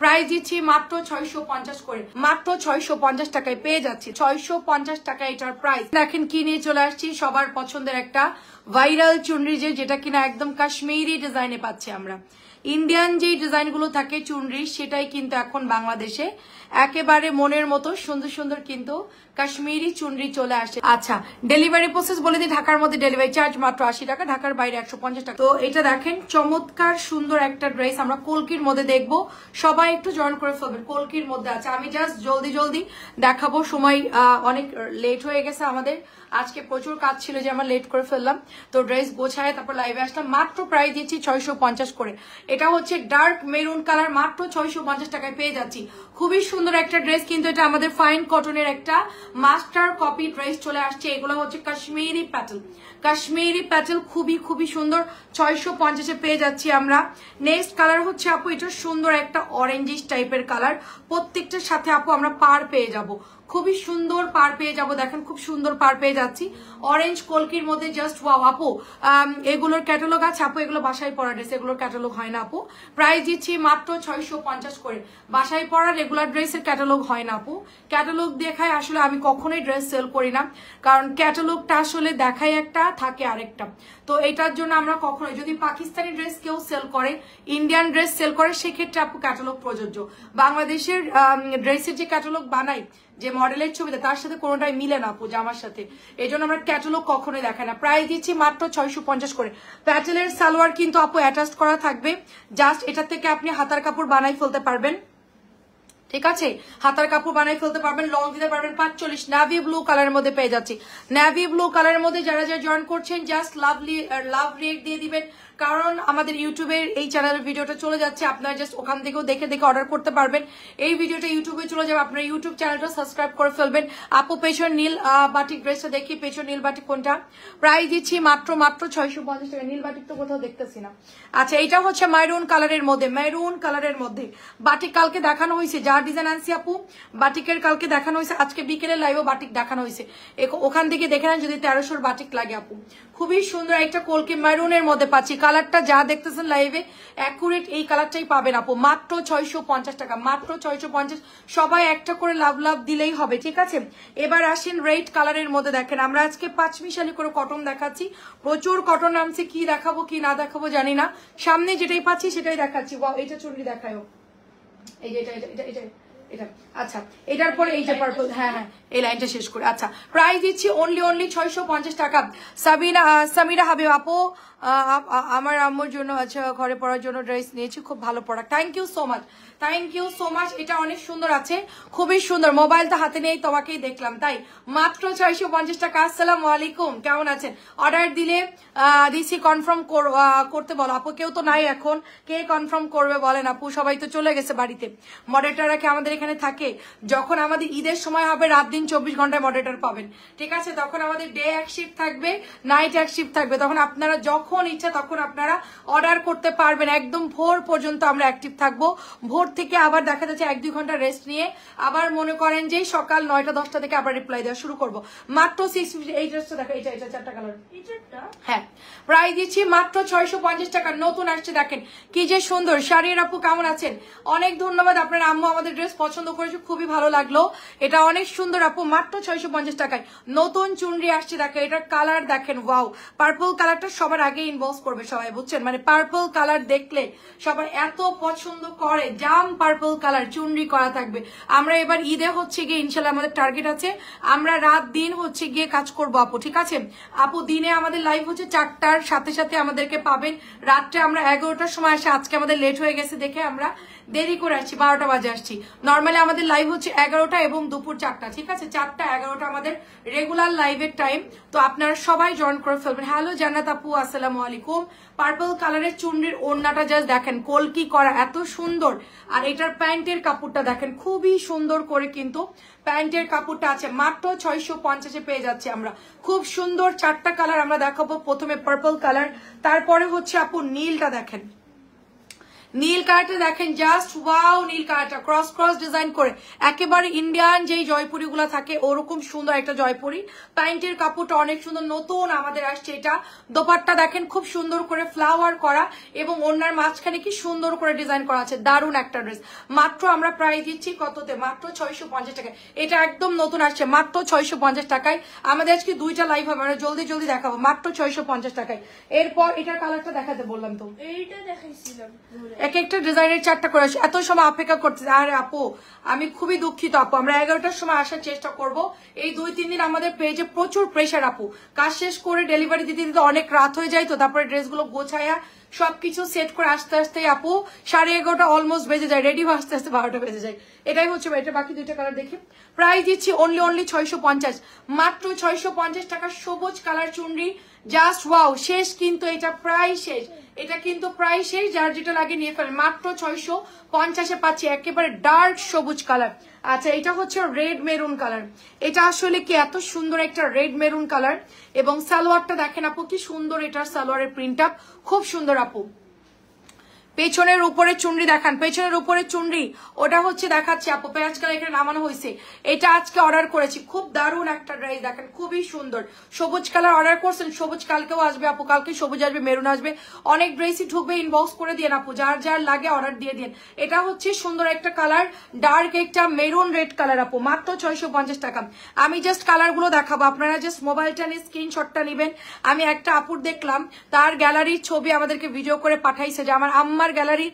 Price দিচ্ছি মাত্র 650 করে, মাত্র 650 টাকায় পেয়ে যাচ্ছি। 650 টাকা এটার প্রাইস। দেখেন কি নিয়ে চলে আসছি, সবার পছন্দের একটা ভাইরাল চুনরি, যেটা কিনা একদম কাশ্মীরি ডিজাইনে পাচ্ছি আমরা। ইন্ডিয়ান যে ডিজাইন গুলো থাকে চুনরি, সেটাই কিন্তু এখন বাংলাদেশে একেবারে মনের মতো সুন্দর সুন্দর কিন্তু কাশ্মীরি চুনরি চলে আসছে। আচ্ছা, ডেলিভারি প্রসেস বলে দিই, ঢাকার মধ্যে ডেলিভারি চার্জ মাত্র 80 টাকা, ঢাকার বাইরে 150 টাকা। তো এটা দেখেন চমৎকার সুন্দর একটা ড্রেস, আমরা কলকির মধ্যে দেখবো, সবাই একটু জয়েন করে ফেলবেন। কলকির মধ্যে আছে, আমি জাস্ট জলদি দেখাবো, সময় অনেক লেট হয়ে গেছে আমাদের, আজকে প্রচুর কাজ ছিল যে আমরা লেট করে ফেললাম। তো ড্রেস গোছায় তারপর লাইভে আসলাম। মাত্র প্রাইস দিচ্ছি 650 করে। এটা হচ্ছে ডার্ক মেরুন কালার, মাত্র 650 টাকায় পেয়ে যাচ্ছি। খুবই সুন্দর একটা ড্রেস, কিন্তু এটা আমাদের ফাইন কটনের একটা মাস্টার কপি ড্রেস চলে আসছে। এগুলো হচ্ছে কাশ্মীরি প্যাটেল, কাশ্মীরি প্যাটেল খুবই সুন্দর। 650-এ পেয়ে যাচ্ছি আমরা। নেক্সট কালার হচ্ছে আপু এটা সুন্দর একটা অরেঞ্জিশ টাইপের কালার, প্রত্যেকটার সাথে আপু আমরা পার পেয়ে যাব, খুবই সুন্দর পার পেয়ে যাব। দেখেন খুব সুন্দর পার পেয়ে যাচ্ছি অরেঞ্জ কলকির মধ্যে, জাস্ট ওয়াও আপু। এগুলোর ক্যাটালগ আছে আপু, এগুলো বাসায় পরা ড্রেস, এগুলোর ক্যাটালগ হয় না আপু। প্রাইস দিচ্ছি মাত্র 650 করে। বাসায় পরা রেগুলার ড্রেসের ক্যাটালগ হয় না আপু, ক্যাটালগ দেখায় আসলে আমি কখনোই ড্রেস সেল করি না, কারণ ক্যাটালগটা আসলে দেখায় একটা থাকে আরেকটা। তো এটার জন্য আমরা কখনোই, যদি পাকিস্তানি ড্রেস কেউ সেল করে, ইন্ডিয়ান ড্রেস সেল করে, সেক্ষেত্রে আপু ক্যাটালগ প্রযোজ্য। বাংলাদেশের ড্রেসের যে ক্যাটালগ বানাই, যে মডেলের ছবিটা, তার সাথে কোনোটাই মিলে না আপু জামার সাথে, এই জন্য আমরা ক্যাটালগ কখনোই দেখাই না। প্রাইস দিচ্ছি মাত্র 650 করে। প্যাটেলের সালোয়ার কিন্তু আপু অ্যাটাচ করা থাকবে, জাস্ট এটা থেকে আপনি হাতার কাপড় বানাই ফেলতে পারবেন, ঠিক আছে, হাতার কাপড় বানাই ফেলতে পারবেন, লং দিতে পারবেন। 45 নেভি ব্লু কালারের মধ্যে পেয়ে যাচ্ছি। নেভি ব্লু কালারের মধ্যে যারা জয়েন করছেন জাস্ট লাভ রিয়েক্ট দিয়ে দিবেন, কারণ আমাদের ইউটিউবের এই চ্যানেলের ভিডিওটা চলে যাচ্ছে, আপনারা জাস্ট ওখান থেকেও দেখে অর্ডার করতে পারবেন। এই ভিডিওটা ইউটিউবে চলে যাবে, আপনারা ইউটিউব চ্যানেলটা সাবস্ক্রাইব করে ফেলবেন। আপু পেছন নীল বাটিক ড্রেসটা দেখি, পেছন নীল বাটিক কোনটা? প্রাইস দিচ্ছি মাত্র 650 টাকা। নীল বাটিক তো কোথাও দেখতেছি না। আচ্ছা, এটা হচ্ছে মেরুন কালারের মধ্যে, মেরুন কালারের মধ্যে বাটিক কালকে দেখানো হয়েছে, যা ডিজাইন আনছি আপু বাটিকের কালকে দেখানো হয়েছে, আজকে বিকেলে লাইভও বাটিক দেখানো হয়েছে, ওখান থেকে দেখে নেন যদি 1300 বাটিক লাগে আপু। খুবই সুন্দর একটা কলকি মেরুনের মধ্যে পাচ্ছি, কালারটা যা দেখতেছেন লাইভে অ্যাকুরেট এই কালারটাই পাবেন আপু, মাত্র 650 টাকা, মাত্র 650। সবাই একটা করে লাভ দিলেই হবে, ঠিক আছে। এবার আসেন রেড কালারের মধ্যে, দেখেন আমরা আজকে 5 মিশালি করে কটন দেখাচ্ছি, প্রচুর কটন নামছে, কি দেখাবো কি না দেখাবো জানি না, সামনে যেটাই পাচ্ছি সেটাই দেখাচ্ছি। এটা চুনরি দেখায়ও, এই যে এটা আচ্ছা, এটার পরে এই যে পার্পল, হ্যাঁ এই লাইনটা শেষ করে। আচ্ছা, প্রাইস দিচ্ছি অনলি 650 টাকা। সামিরা হাবিব আপু, আমার আম্মুর জন্য আচ্ছা ঘরে পড়ার জন্য ড্রেস নিয়েছি, খুব ভালো product, thank you so much, thank you so much. এটা অনেক সুন্দর আছে, খুবই সুন্দর। মোবাইলটা হাতে নেই, তোমাকেই দেখলাম তাই, মাত্র 650 টাকা। আসসালামু আলাইকুম, কেমন আছেন? অর্ডার দিলে দিছি, কনফার্ম করতে বলো আপু, কেউ তো নাই এখন, কে কনফার্ম করবে বলেন আপু? সবাই তো চলে গেছে বাড়িতে, মডারেটররা কি আমাদের এখানে থাকে? যখন আমাদের ঈদের সময় হবে, রাত দিন 24 ঘন্টায় মডারেটর পাবেন, ঠিক আছে, তখন আমাদের ডে এক শিফট থাকবে, নাইট এক শিফট থাকবে, তখন আপনারা যখন ইচ্ছা তখন আপনারা অর্ডার করতে পারবেন, একদম ভোর পর্যন্ত আমরা অ্যাক্টিভ থাকবো। ভোর থেকে আবার দেখা যাচ্ছে 1-2 ঘন্টা রেস্ট নিয়ে আবার মনে করেন যে সকাল 9টা-10টা থেকে আবার রিপ্লাই দেওয়া শুরু করবো। মাত্র 650। এই ড্রেসটা দেখো, এটা 4টা কালার, হ্যাঁ, প্রাইস দিচ্ছি মাত্র 650 টাকা। নতুন আসছে, দেখেন কি যে সুন্দর। শাড়ির আপু কেমন আছেন? অনেক ধন্যবাদ, আপনার আম্মু আমাদের ড্রেস পছন্দ করেছে, খুবই ভালো লাগলো, এটা অনেক সুন্দর আপু, মাত্র 650 টাকায়। নতুন চুনরি আসছে, দেখেন এটার কালার দেখেন, ওয়াও, পার্পল কালারটা সবার আগে ইনবক্স করবে সবাই, বুঝছেন, মানে পার্পল কালার দেখলে সবাই এত পছন্দ করে, জাম পার্পল কালার চুনরি করা থাকবে। আমরা এবার ঈদে হচ্ছে গিয়ে ইনশাল্লাহ আমাদের টার্গেট আছে, আমরা রাত দিন হচ্ছে গিয়ে কাজ করবো আপু, ঠিক আছে আপু। দিনে আমাদের লাইভ হচ্ছে 4টার সাথে আমাদেরকে পাবেন, রাত্রে আমরা 11টার সময় আসে, আজকে আমাদের লেট হয়ে গেছে দেখে আমরা দেরি করে আসছি, 12টা বাজে আসছি। নর্মালি আমাদের লাইভ হচ্ছে 11টা এবং দুপুর 4টা, ঠিক আছে, 4টা-11টা আমাদের রেগুলার লাইভের টাইম, তো আপনারা সবাই জয়েন করে ফেলবেন। হ্যালো জান্নাত আপু, আসসালামু আলাইকুম। পার্পল কালারের চুনরির ওড়নাটা জাস্ট দেখেন, কলকি করা এত সুন্দর, আর এটার প্যান্টের কাপড়টা দেখেন, খুবই সুন্দর করে কিন্তু প্যান্টের কাপড়টা আছে, মাত্র 650-এ পেয়ে যাচ্ছে আমরা। খুব সুন্দর 4টা কালার আমরা দেখাবো, প্রথমে পার্পল কালার, তারপরে হচ্ছে আপু নীলটা দেখেন, নীল কালারটা দেখেন জাস্ট ওয়াও, নীল কালারটা ক্রস ক্রস ডিজাইন করে একেবারে ইন্ডিয়ান যেই জয়পুরি গুলা থাকে ওরকম সুন্দর একটা জয়পুরি। প্যান্টের কাপড়টা অনেক সুন্দর, নতুন আমাদের আসছে এটা। দোপাট্টা দেখেন খুব সুন্দর করে ফ্লাওয়ার করা এবং ওনার মাঝখানে কি সুন্দর করে ডিজাইন করা আছে, দারুণ একটা ড্রেস। মাত্র আমরা প্রাইস দিচ্ছি কততে, মাত্র 650 টাকায়। এটা একদম নতুন আসছে, মাত্র 650 টাকায়। আমাদের আজকে দুইটা লাইভ হবে, আমরা জলদি জলদি দেখাবো, মাত্র 650 টাকায়। এরপর এটার কালারটা দেখাতে বললাম তো, এইটা দেখাইছিলাম এক একটা ডিজাইনের 4টা করে আসে। এত সময় অপেক্ষা করতে, আরে আপু আমি খুবই দুঃখিত আপু, আমরা 11টার সময় আসার চেষ্টা করব। এই 2-3 দিন আমাদের পেজে প্রচুর প্রেশার আপু, কাজ শেষ করে ডেলিভারি দিতে দিতে অনেক রাত হয়ে যায়, তো তারপরে ড্রেসগুলো গোছায়া সবকিছু সেট করে আসতে আসতে আপু 11:30 অলমোস্ট বেজে যায়, রেডি আসতে আসতে 12টা বেজে যায়। এটাই হচ্ছে এটা। বাকি দুইটা কালার দেখি, প্রাইস দিচ্ছি অনলি 650, মাত্র 650 টাকা। সবুজ কালার চুনরি, জাস্ট ওয়াও, শেষ কিন্তু এটা প্রায় শেষ, এটা কিন্তু প্রায় শেষ। যার যেটা লাগে নিয়ে ফেলেন, মাত্র 650-এ পাচ্ছি একেবারে ডার্ক সবুজ কালার। আচ্ছা এটা হচ্ছে রেড মেরুন কালার, এটা আসলে কি এত সুন্দর একটা রেড মেরুন কালার। এবং সালোয়ারটা দেখেন আপু কি সুন্দর, এটার সালোয়ারের প্রিন্ট আপ খুব সুন্দর আপু। পেছনের উপরে চুনরি দেখান, পেছনের উপরে চুনরি ওটা হচ্ছে দেখাচ্ছে আপু, পেঁয়াজ কালার এখানে নামানো হয়েছে। এটা আজকে অর্ডার করেছি, খুব দারুণ একটা ড্রেস দেখেন, খুবই সুন্দর। সবুজ কালার অর্ডার করছেন, সবুজ কালকেও আসবে আপু, কালকে সবুজ আসবে, মেরুন আসবে, অনেক ড্রেসই ঢুকবে। ইনবক্স করে দিয়ে আপু, যার যার লাগে অর্ডার দিয়ে দিন। এটা হচ্ছে সুন্দর একটা কালার, ডার্ক একটা মেরুন রেড কালার আপু, মাত্র 650 টাকা। আমি জাস্ট কালারগুলো দেখাবো, আপনারা জাস্ট মোবাইলটা নিয়ে স্ক্রিনশটটা নেবেন। আমি একটা আপুর দেখলাম, তার গ্যালারির ছবি আমাদেরকে ভিডিও করে পাঠাইছে, যে আমার আম্মার গ্যালারির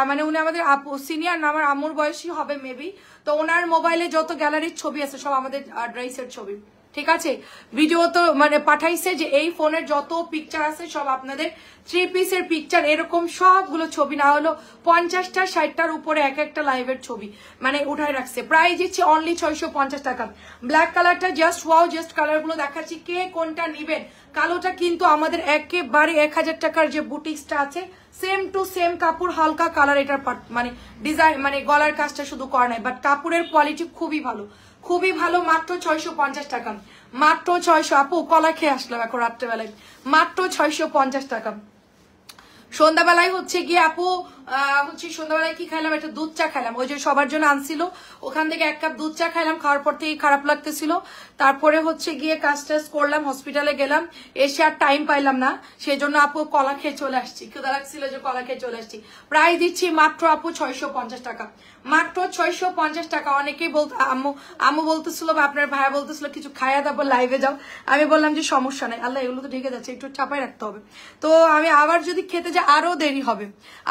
মানে উনি আমাদের আপু সিনিয়র না, আমার আম্মুর বয়সী হবে মেবি, তো ওনার মোবাইলে যত গ্যালারির ছবি আছে সব আমাদের ড্রেসের ছবি, ঠিক আছে। ভিডিও তো মানে পাঠাইছে যে এই ফোনের যত পিকচার আছে সব আপনাদের 3 পিসের পিকচার, এরকম সবগুলো ছবি না হলো 50টা 60টার উপরে এক একটা লাইভের ছবি মানে উঠায় রাখছে। প্রাইস দিচ্ছি অনলি 650 টাকা। ব্ল্যাক কালারটা জাস্ট ওয়াও, জাস্ট কালারগুলো দেখাচ্ছি, কে কোনটা নিবেন। কালোটা কিন্তু আমাদের একেবারে 1000 টাকার যে বুটিক্সটা আছে সেম টু সেম কাপড়, হালকা কালার, এটার মানে ডিজাইন মানে গলার কাজটা শুধু করা নাই, বাট কাপড়ের কোয়ালিটি খুবই ভালো, খুবই ভালো। মাত্র 650 টাকা, মাত্র 600। আপু কলা খেয়ে আসলাম এখন রাত্রেবেলায়, মাত্র 650 টাকা। সন্ধ্যাবেলায় হচ্ছে গিয়ে আপু হচ্ছে সন্ধ্যাবেলায় কি খাইলাম, একটা দুধ চা খাইলাম, ওই যে সবার জন্য আনছিল, ওখান থেকে 1 কাপ দুধ চা খাইলাম। খাওয়ার পর থেকে খারাপ লাগতেছিল, তারপরে হচ্ছে গিয়ে কাজ টাজ করলাম, হসপিটালে গেলাম, এসে আর টাইম পাইলাম না, সেই জন্য আপু কলা খেয়ে চলে আসছি, ক্ষুধা লাগছিল যে কলা খেয়ে চলে আসছি। প্রাইস দিচ্ছি মাত্র আপু 650 টাকা, মাত্র 650 টাকা। অনেকেই বলতো আম্মু বলতেছিল বা আপনার ভাইয়া বলতেছিল কিছু খাইয়া তারপর লাইভে যাও, আমি বললাম যে সমস্যা নাই, আল্লাহ এগুলো তো ঢেকে যাচ্ছে, একটু চাপাই রাখতে হবে, তো আমি আবার যদি খেতে যাই আরো দেরি হবে।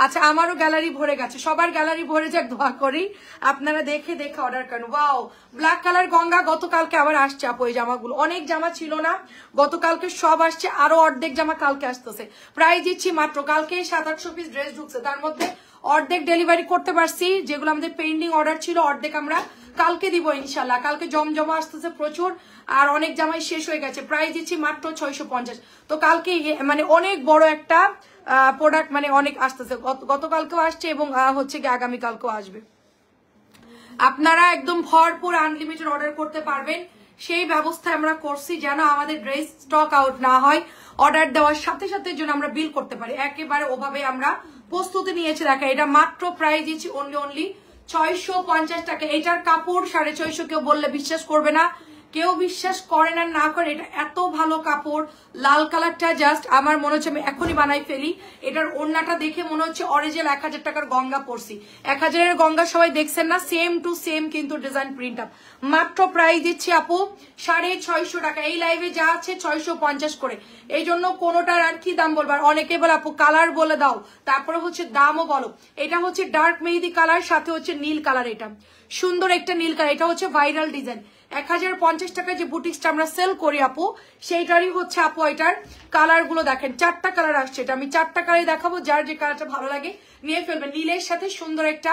আচ্ছা আমারও গ্যালারি ভরে গেছে, সবার গ্যালারি ভরে যাক দোয়া করি, আপনারা দেখে দেখে অর্ডার করেন। ওয়াও ব্ল্যাক কালার গঙ্গা, গতকালকে আবার আসছে আপু এই জামাগুলো, অনেক জামা ছিল না গতকালকে, সব আসছে, আরো অর্ধেক জামা কালকে আসতেছে। প্রাইস দিচ্ছি মাত্র, কালকে 700-800 পিস ড্রেস ঢুকছে, তার মধ্যে অর্ধেক ডেলিভারি করতে পারছি, যেগুলো আমাদের পেন্ডিং অর্ডার ছিল অর্ধেক আমরা কালকে দিব ইনশাল্লাহ। কালকে জমজমা আসতেছে প্রচুর, আর অনেক জামাই শেষ হয়ে গেছে। প্রাইস দিচ্ছি মাত্র 650। তো কালকে মানে অনেক বড় একটা প্রোডাক্ট মানে অনেক আসতেছে, গতকালকেও আসছে এবং হচ্ছে কি আগামীকালকেও আসবে। আপনারা একদম ভরপুর আনলিমিটেড অর্ডার করতে পারবেন, সেই ব্যবস্থা আমরা করছি যেন আমাদের ড্রেস স্টক আউট না হয়, অর্ডার দেওয়ার সাথে সাথে যেন আমরা বিল করতে পারি, একেবারে ওভাবে আমরা প্রস্তুতি নিয়েছি। দেখা এটা মাত্র প্রাইস দিচ্ছি অনলি 650 টাকা। এটার কাপড় 650, কেউ বললে বিশ্বাস করবে না, কেউ বিশ্বাস করে না না করে, এটা এত ভালো কাপড়। লাল কালারটা জাস্ট আমার মনে হচ্ছে আমি এখনই বানাই ফেলি, এটার ওড়নাটা দেখে মনে হচ্ছে অরিজিনাল 1000 টাকার গঙ্গা পরছি, 1000-এর গঙ্গা সবাই দেখছেন না, সেম টু সেম কিন্তু ডিজাইন প্রিন্ট আপ। মাত্র প্রাইস দিচ্ছি আপু 650 টাকা। এই লাইভে যা আছে 650 করে, এই জন্য কোনোটার আর কি দাম বলবার, অনেকে বলে আপু কালার বলে দাও, তারপরে হচ্ছে দামও বলো। এটা হচ্ছে ডার্ক মেহেদি কালার, সাথে হচ্ছে নীল কালার, এটা সুন্দর একটা নীল কালার, এটা হচ্ছে ভাইরাল ডিজাইন। 1050 টাকায় যে বুটিক্সটা আমরা সেল করি আপু, সেইটারই হচ্ছে আপু এটার কালার গুলো দেখেন, 4টা কালার আসছে, এটা আমি 4টা কালারই দেখাবো, যার যে কালারটা ভালো লাগে নিয়ে ফেলবেন। নীলের সাথে সুন্দর একটা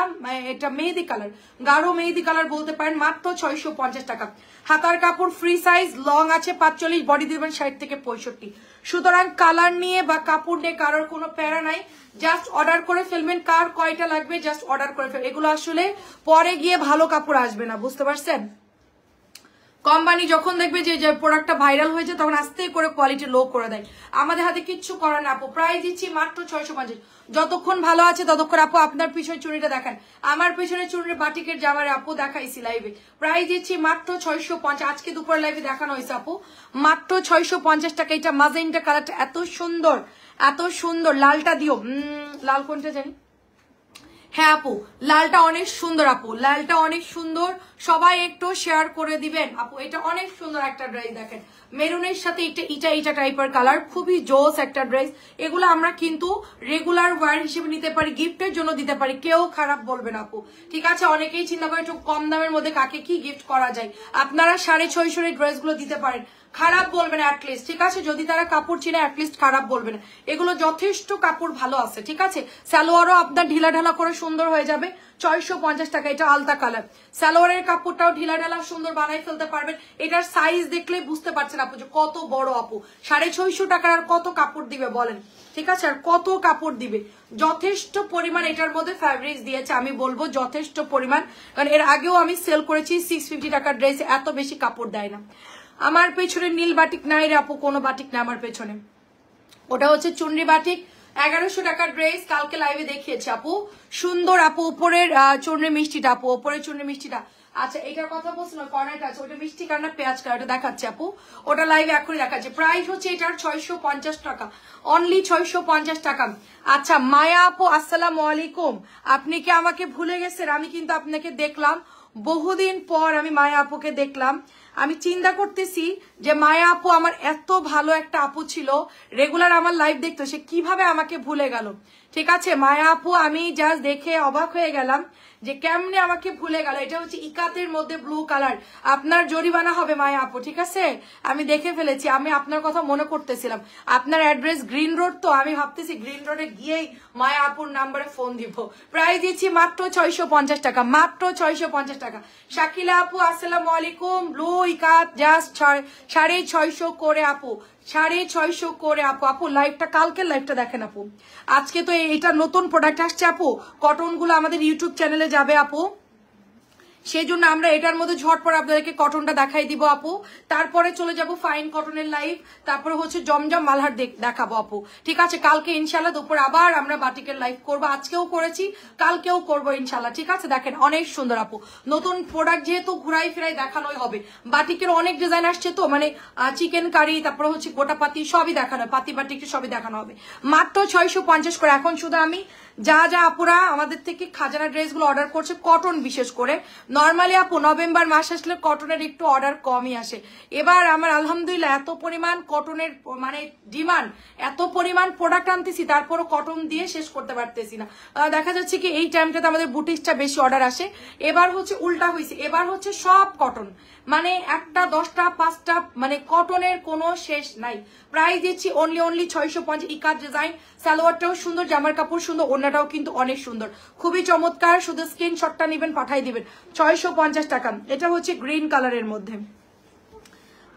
এটা মেহেদি কালার, গাঢ় মেহেদি কালার বলতে পারেন, মাত্র 650 টাকা। হাতার কাপড় ফ্রি সাইজ, লং আছে 45, বডি দিবেন 60 থেকে 65। সুতরাং কালার নিয়ে বা কাপড় নিয়ে কারোর কোনো প্যারা নাই, জাস্ট অর্ডার করে ফেলবেন, কার কয়টা লাগবে জাস্ট অর্ডার করে ফেলবেন। এগুলো আসলে পরে গিয়ে ভালো কাপড় আসবে না, বুঝতে পারছেন। কোম্পানি যখন দেখবে যে প্রোডাক্টটা ভাইরাল হয়েছে তখন আস্তে করে কোয়ালিটি লো করে দেয়। আমাদের হাতে কিচ্ছু করার না আপু। প্রাইস দিচ্ছি মাত্র 650। যতক্ষণ ভালো আছে ততক্ষণ আপু আপনার পিছনে চুড়িটা দেখেন, আমার পিছনে চুড়ির বাটিকের জামার আপু দেখাইছি লাইভে। প্রাইস দিচ্ছি মাত্র 650। আজকে দুপুর লাইভে দেখানো হয়েছে আপু, মাত্র 650 টাকা। এটা মাজেন্টা কালারটা এত সুন্দর, এত সুন্দর। লালটা দিও, লাল কোনটা জানি, হ্যাঁ আপু লালটা অনেক সুন্দর আপু, লালটা অনেক সুন্দর। সবাই একটু শেয়ার করে দিবেন আপু। এটা অনেক সুন্দর একটা ড্রেস, দেখেন মেরুনের সাথে এটা টাইপের কালার, খুবই জোস একটা ড্রেস। এগুলো আমরা কিন্তু রেগুলার ওয়্যার হিসেবে নিতে পারি, গিফটের জন্য দিতে পারি, কেউ খারাপ বলবেন আপু। ঠিক আছে, অনেকেই চিন্তা করে একটু কম দামের মধ্যে কাকে কি গিফট করা যায়। আপনারা 650 এই ড্রেসগুলো দিতে পারেন, খারাপ বলবে না অ্যাটলিস্ট। ঠিক আছে, যদি তারা কাপড় চিনে অ্যাটলিস্ট খারাপ বলবে না। এগুলো যথেষ্ট কাপড় ভালো আছে। ঠিক আছে, সালোয়ারও আপনার ঢিলা ঢালা করে সুন্দর হয়ে যাবে। 650 টাকা। এটা আলতা কালার, সালোয়ারের কাপড়টাও ঢিলা ঢালা সুন্দর বানাই ফেলতে পারবেন। এটার সাইজ দেখলে বুঝতে পারছেন আপু যে কত বড় আপু। 650 টাকার আর কত কাপড় দিবে বলেন? ঠিক আছে, আর কত কাপড় দিবে? যথেষ্ট পরিমাণ এটার মধ্যে ফ্যাব্রিক্স দিয়েছে, আমি বলবো যথেষ্ট পরিমাণ। কারণ এর আগেও আমি সেল করেছি 650 টাকার ড্রেস, এত বেশি কাপড় দেয় না। আমার পেছনে নীল বাটিক নাই রে আপু, কোনো বাটিক না আমার পেছনে, ওটা হচ্ছে চুনরি বাটিক। 1100 টাকার ড্রেস, কালকে লাইভে দেখিয়েছি আপু। সুন্দর আপু, উপরের চুনরি মিষ্টিটা আপু, উপরের চুনরি মিষ্টিটা। আচ্ছা এটার কথা বলছিলাম, কর্নারটা আছে ওটা মিষ্টি কালার পেঁয়াজ কালার, ওটা দেখাচ্ছে আপু, ওটা লাইভে এখনই দেখাচ্ছে। প্রাইস হচ্ছে এটার 650 টাকা, অনলি 650 টাকা। আচ্ছা মায়া আপু আসসালামু আলাইকুম, আপনি কি আমাকে ভুলে গেছেন? আমি কিন্তু আপনাকে দেখলাম বহুদিন পর, আমি মায়া আপুকে দেখলাম। আমি চিন্তা করতেছি যে মায়া আপু আমার এত ভালো একটা আপু ছিল, রেগুলার আমার লাইভ দেখতো, সে কিভাবে আমাকে ভুলে গেল। ঠিক আছে মায়া আপু, আমি জাস্ট দেখে অবাক হয়ে গেলাম যে কেমনে আমাকে ভুলে গেল। এটা হচ্ছে ইকাতের মধ্যে ব্লু কালার, আপনার জরিমানা হবে মায়া আপু। ঠিক আছে, আমি দেখে ফেলেছি, আমি আপনার কথা মনে করতেছিলাম। আপনার অ্যাড্রেস গ্রিন রোড, তো আমি ভাবতেছি গ্রিন রোডে গিয়েই মায়া আপুর নাম্বারে ফোন দিব। প্রাইস দিচ্ছি মাত্র 650 টাকা, মাত্র 650 টাকা। শাকিলা আপু আসসালামু আলাইকুম, ব্লু ইকাত জাস্ট 650 করে আপু, 650 করে আপু। আপু লাইভটা, কালকের লাইভটা দেখেন আপু। আজকে তো এটা নতুন প্রোডাক্ট আসছে আপু, কটন গুলো আমাদের ইউটিউব চ্যানেলে যাবে আপু, সেই জন্য আমরা এটার মধ্যে ঝটপট আপনাদেরকে কটনটা দেখাই দিব আপু। তারপরে চলে যাব ফাইন কটনের লাইভ, তারপরে হচ্ছে জমজম মালহার দেখাবো আপু। ঠিক আছে, কালকে ইনশাল্লাহ দুপুরে আবার আমরা বাটিকের লাইভ করবো, আজকেও করেছি কালকেও করবো ইনশাল্লাহ। ঠিক আছে, দেখেন অনেক সুন্দর আপু, নতুন প্রোডাক্ট যেহেতু ঘুরাই ফিরাই দেখানোই হবে। বাটিকের অনেক ডিজাইন আসছে তো, মানে চিকেন কারি, তারপরে হচ্ছে গোটা পাতি সবই দেখানো, পাতি বাটিক সবই দেখানো হবে। মাত্র 650 করে। এখন শুধু আমি যা যা আপুরা আমাদের থেকে খাজানা ড্রেসগুলো অর্ডার করছে কটন বিশেষ করে, নর্মালি আপু নভেম্বর মাস আসলে কটনের একটু অর্ডার কমই আসে। এবার আমার আলহামদুলিল্লাহ এত পরিমাণ কটনের মানে ডিমান্ড, এত পরিমাণ প্রোডাক্ট আনতেছি, তারপরও কটন দিয়ে শেষ করতে পারতেছি না। দেখা যাচ্ছে কি এই টাইমটাতে আমাদের বুটিক্সটা বেশি অর্ডার আসে। এবার হচ্ছে উল্টা হয়েছে, এবার হচ্ছে সব কটন, মানে একটা 10টা 5টা, মানে কটনের কোনো শেষ নাই। প্রাইস দিচ্ছি অনলি 650। ইকাত ডিজাইন, সালোয়ারটাও সুন্দর, জামার কাপড় সুন্দর, ওড়নাটাও কিন্তু অনেক সুন্দর, খুবই চমৎকার। শুধু স্ক্রিনশটটা নেবেন, পাঠাই দিবেন। 650 টাকা। এটা হচ্ছে গ্রিন কালারের মধ্যে।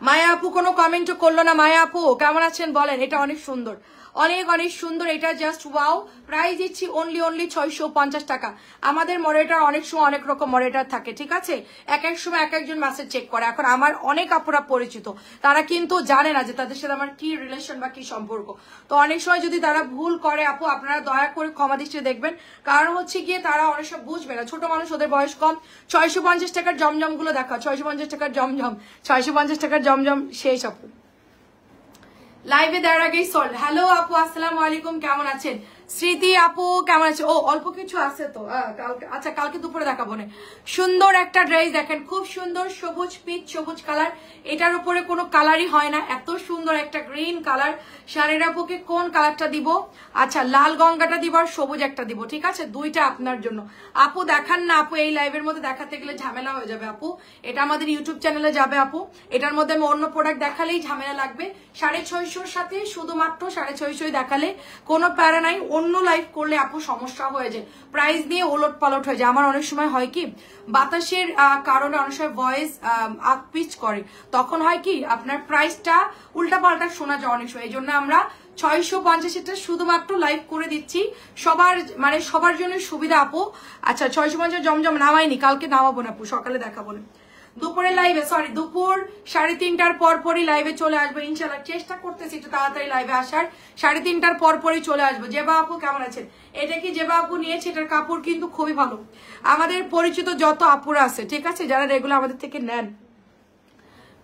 মায়া আপু কোনো কমেন্টও করলো না। মায়া আপু কেমন আছেন বলেন? এটা অনেক সুন্দর, অনেক অনেক সুন্দর, এটা জাস্ট ওয়াও। প্রাইস দিচ্ছি অনলি 650 টাকা। আমাদের মডেলটার অনেক সময় অনেক রকম মডেলটার থাকে, ঠিক আছে, এক এক সময় এক একজন মেসেজ চেক করে। এখন আমার অনেক আপুরা পরিচিত, তারা কিন্তু জানে না যে তাদের সাথে আমার কি রিলেশন বা কি সম্পর্ক। তো অনেক সময় যদি তারা ভুল করে আপু, আপনারা দয়া করে ক্ষমা দৃষ্টিতে দেখবেন, কারণ হচ্ছে গিয়ে তারা অনেক সব বুঝবে না, ছোট মানুষ, ওদের বয়স কম। 650 টাকার জমজম গুলো দেখা, 650 টাকার জমজম, 650 টাকার জমজম শেষ আপু। লাইভে দেওয়ার আগেই সল্ট। হ্যালো আপু আসসালামু আলাইকুম, কেমন আছেন? স্মৃতি আপু কেমন আছে? ও অল্প কিছু আছে তো, কালকে, আচ্ছা কালকে দুপুরে দেখাবো না। সুন্দর একটা ড্রেস দেখেন, খুব সুন্দর, সবুজ পিচ সবুজ কালার, এটার উপরে কোনো কালারই হয় না, এত সুন্দর একটা গ্রিন কালার। শাড়ির আপুকে কোন কালারটা দিব? আচ্ছা লাল গঙ্গাটা দিব আর সবুজ একটা দিব, ঠিক আছে, দুইটা আপনার জন্য। আপু দেখান না আপু, এই লাইভের মধ্যে দেখাতে গেলে ঝামেলা হয়ে যাবে আপু, এটা আমাদের ইউটিউব চ্যানেলে যাবে আপু। এটার মধ্যে আমি অন্য প্রোডাক্ট দেখালেই ঝামেলা লাগবে। 650 সাথে শুধুমাত্র 650 দেখালে কোনো প্যারা নাই, অন্য লাইভ করলে আপু সমস্যা হয়ে যায়, প্রাইস নিয়ে ওলট পালট হয়ে যায়। আমার অনেক সময় হয় কি, বাতাসের কারণে অনেক সময় ভয়েস আপপিচ করে, তখন হয় কি আপনার প্রাইসটা উল্টা পাল্টা শোনা যায় অনেক সময়। এই জন্য আমরা 650 শুধুমাত্র লাইভ করে দিচ্ছি, সবার মানে সবার জন্য সুবিধা আপু। আচ্ছা 650 জমজম নামাইনি, কালকে নামাবো না আপু, সকালে দেখাবো না। দুপুরে লাইভে, সরি দুপুর 3:30টার পরপরই লাইভে চলে আসবো ইনশাল্লাহ। চেষ্টা করতেছি একটু তাড়াতাড়ি লাইভে আসার, 3:30টার পরপরই চলে আসবো। জেবা আপু কেমন আছেন? এটা কি জেবা আপু নিয়েছে, এটার কাপড় কিন্তু খুবই ভালো। আমাদের পরিচিত যত আপুরা আছে ঠিক আছে, যারা রেগুলার আমাদের থেকে নেন,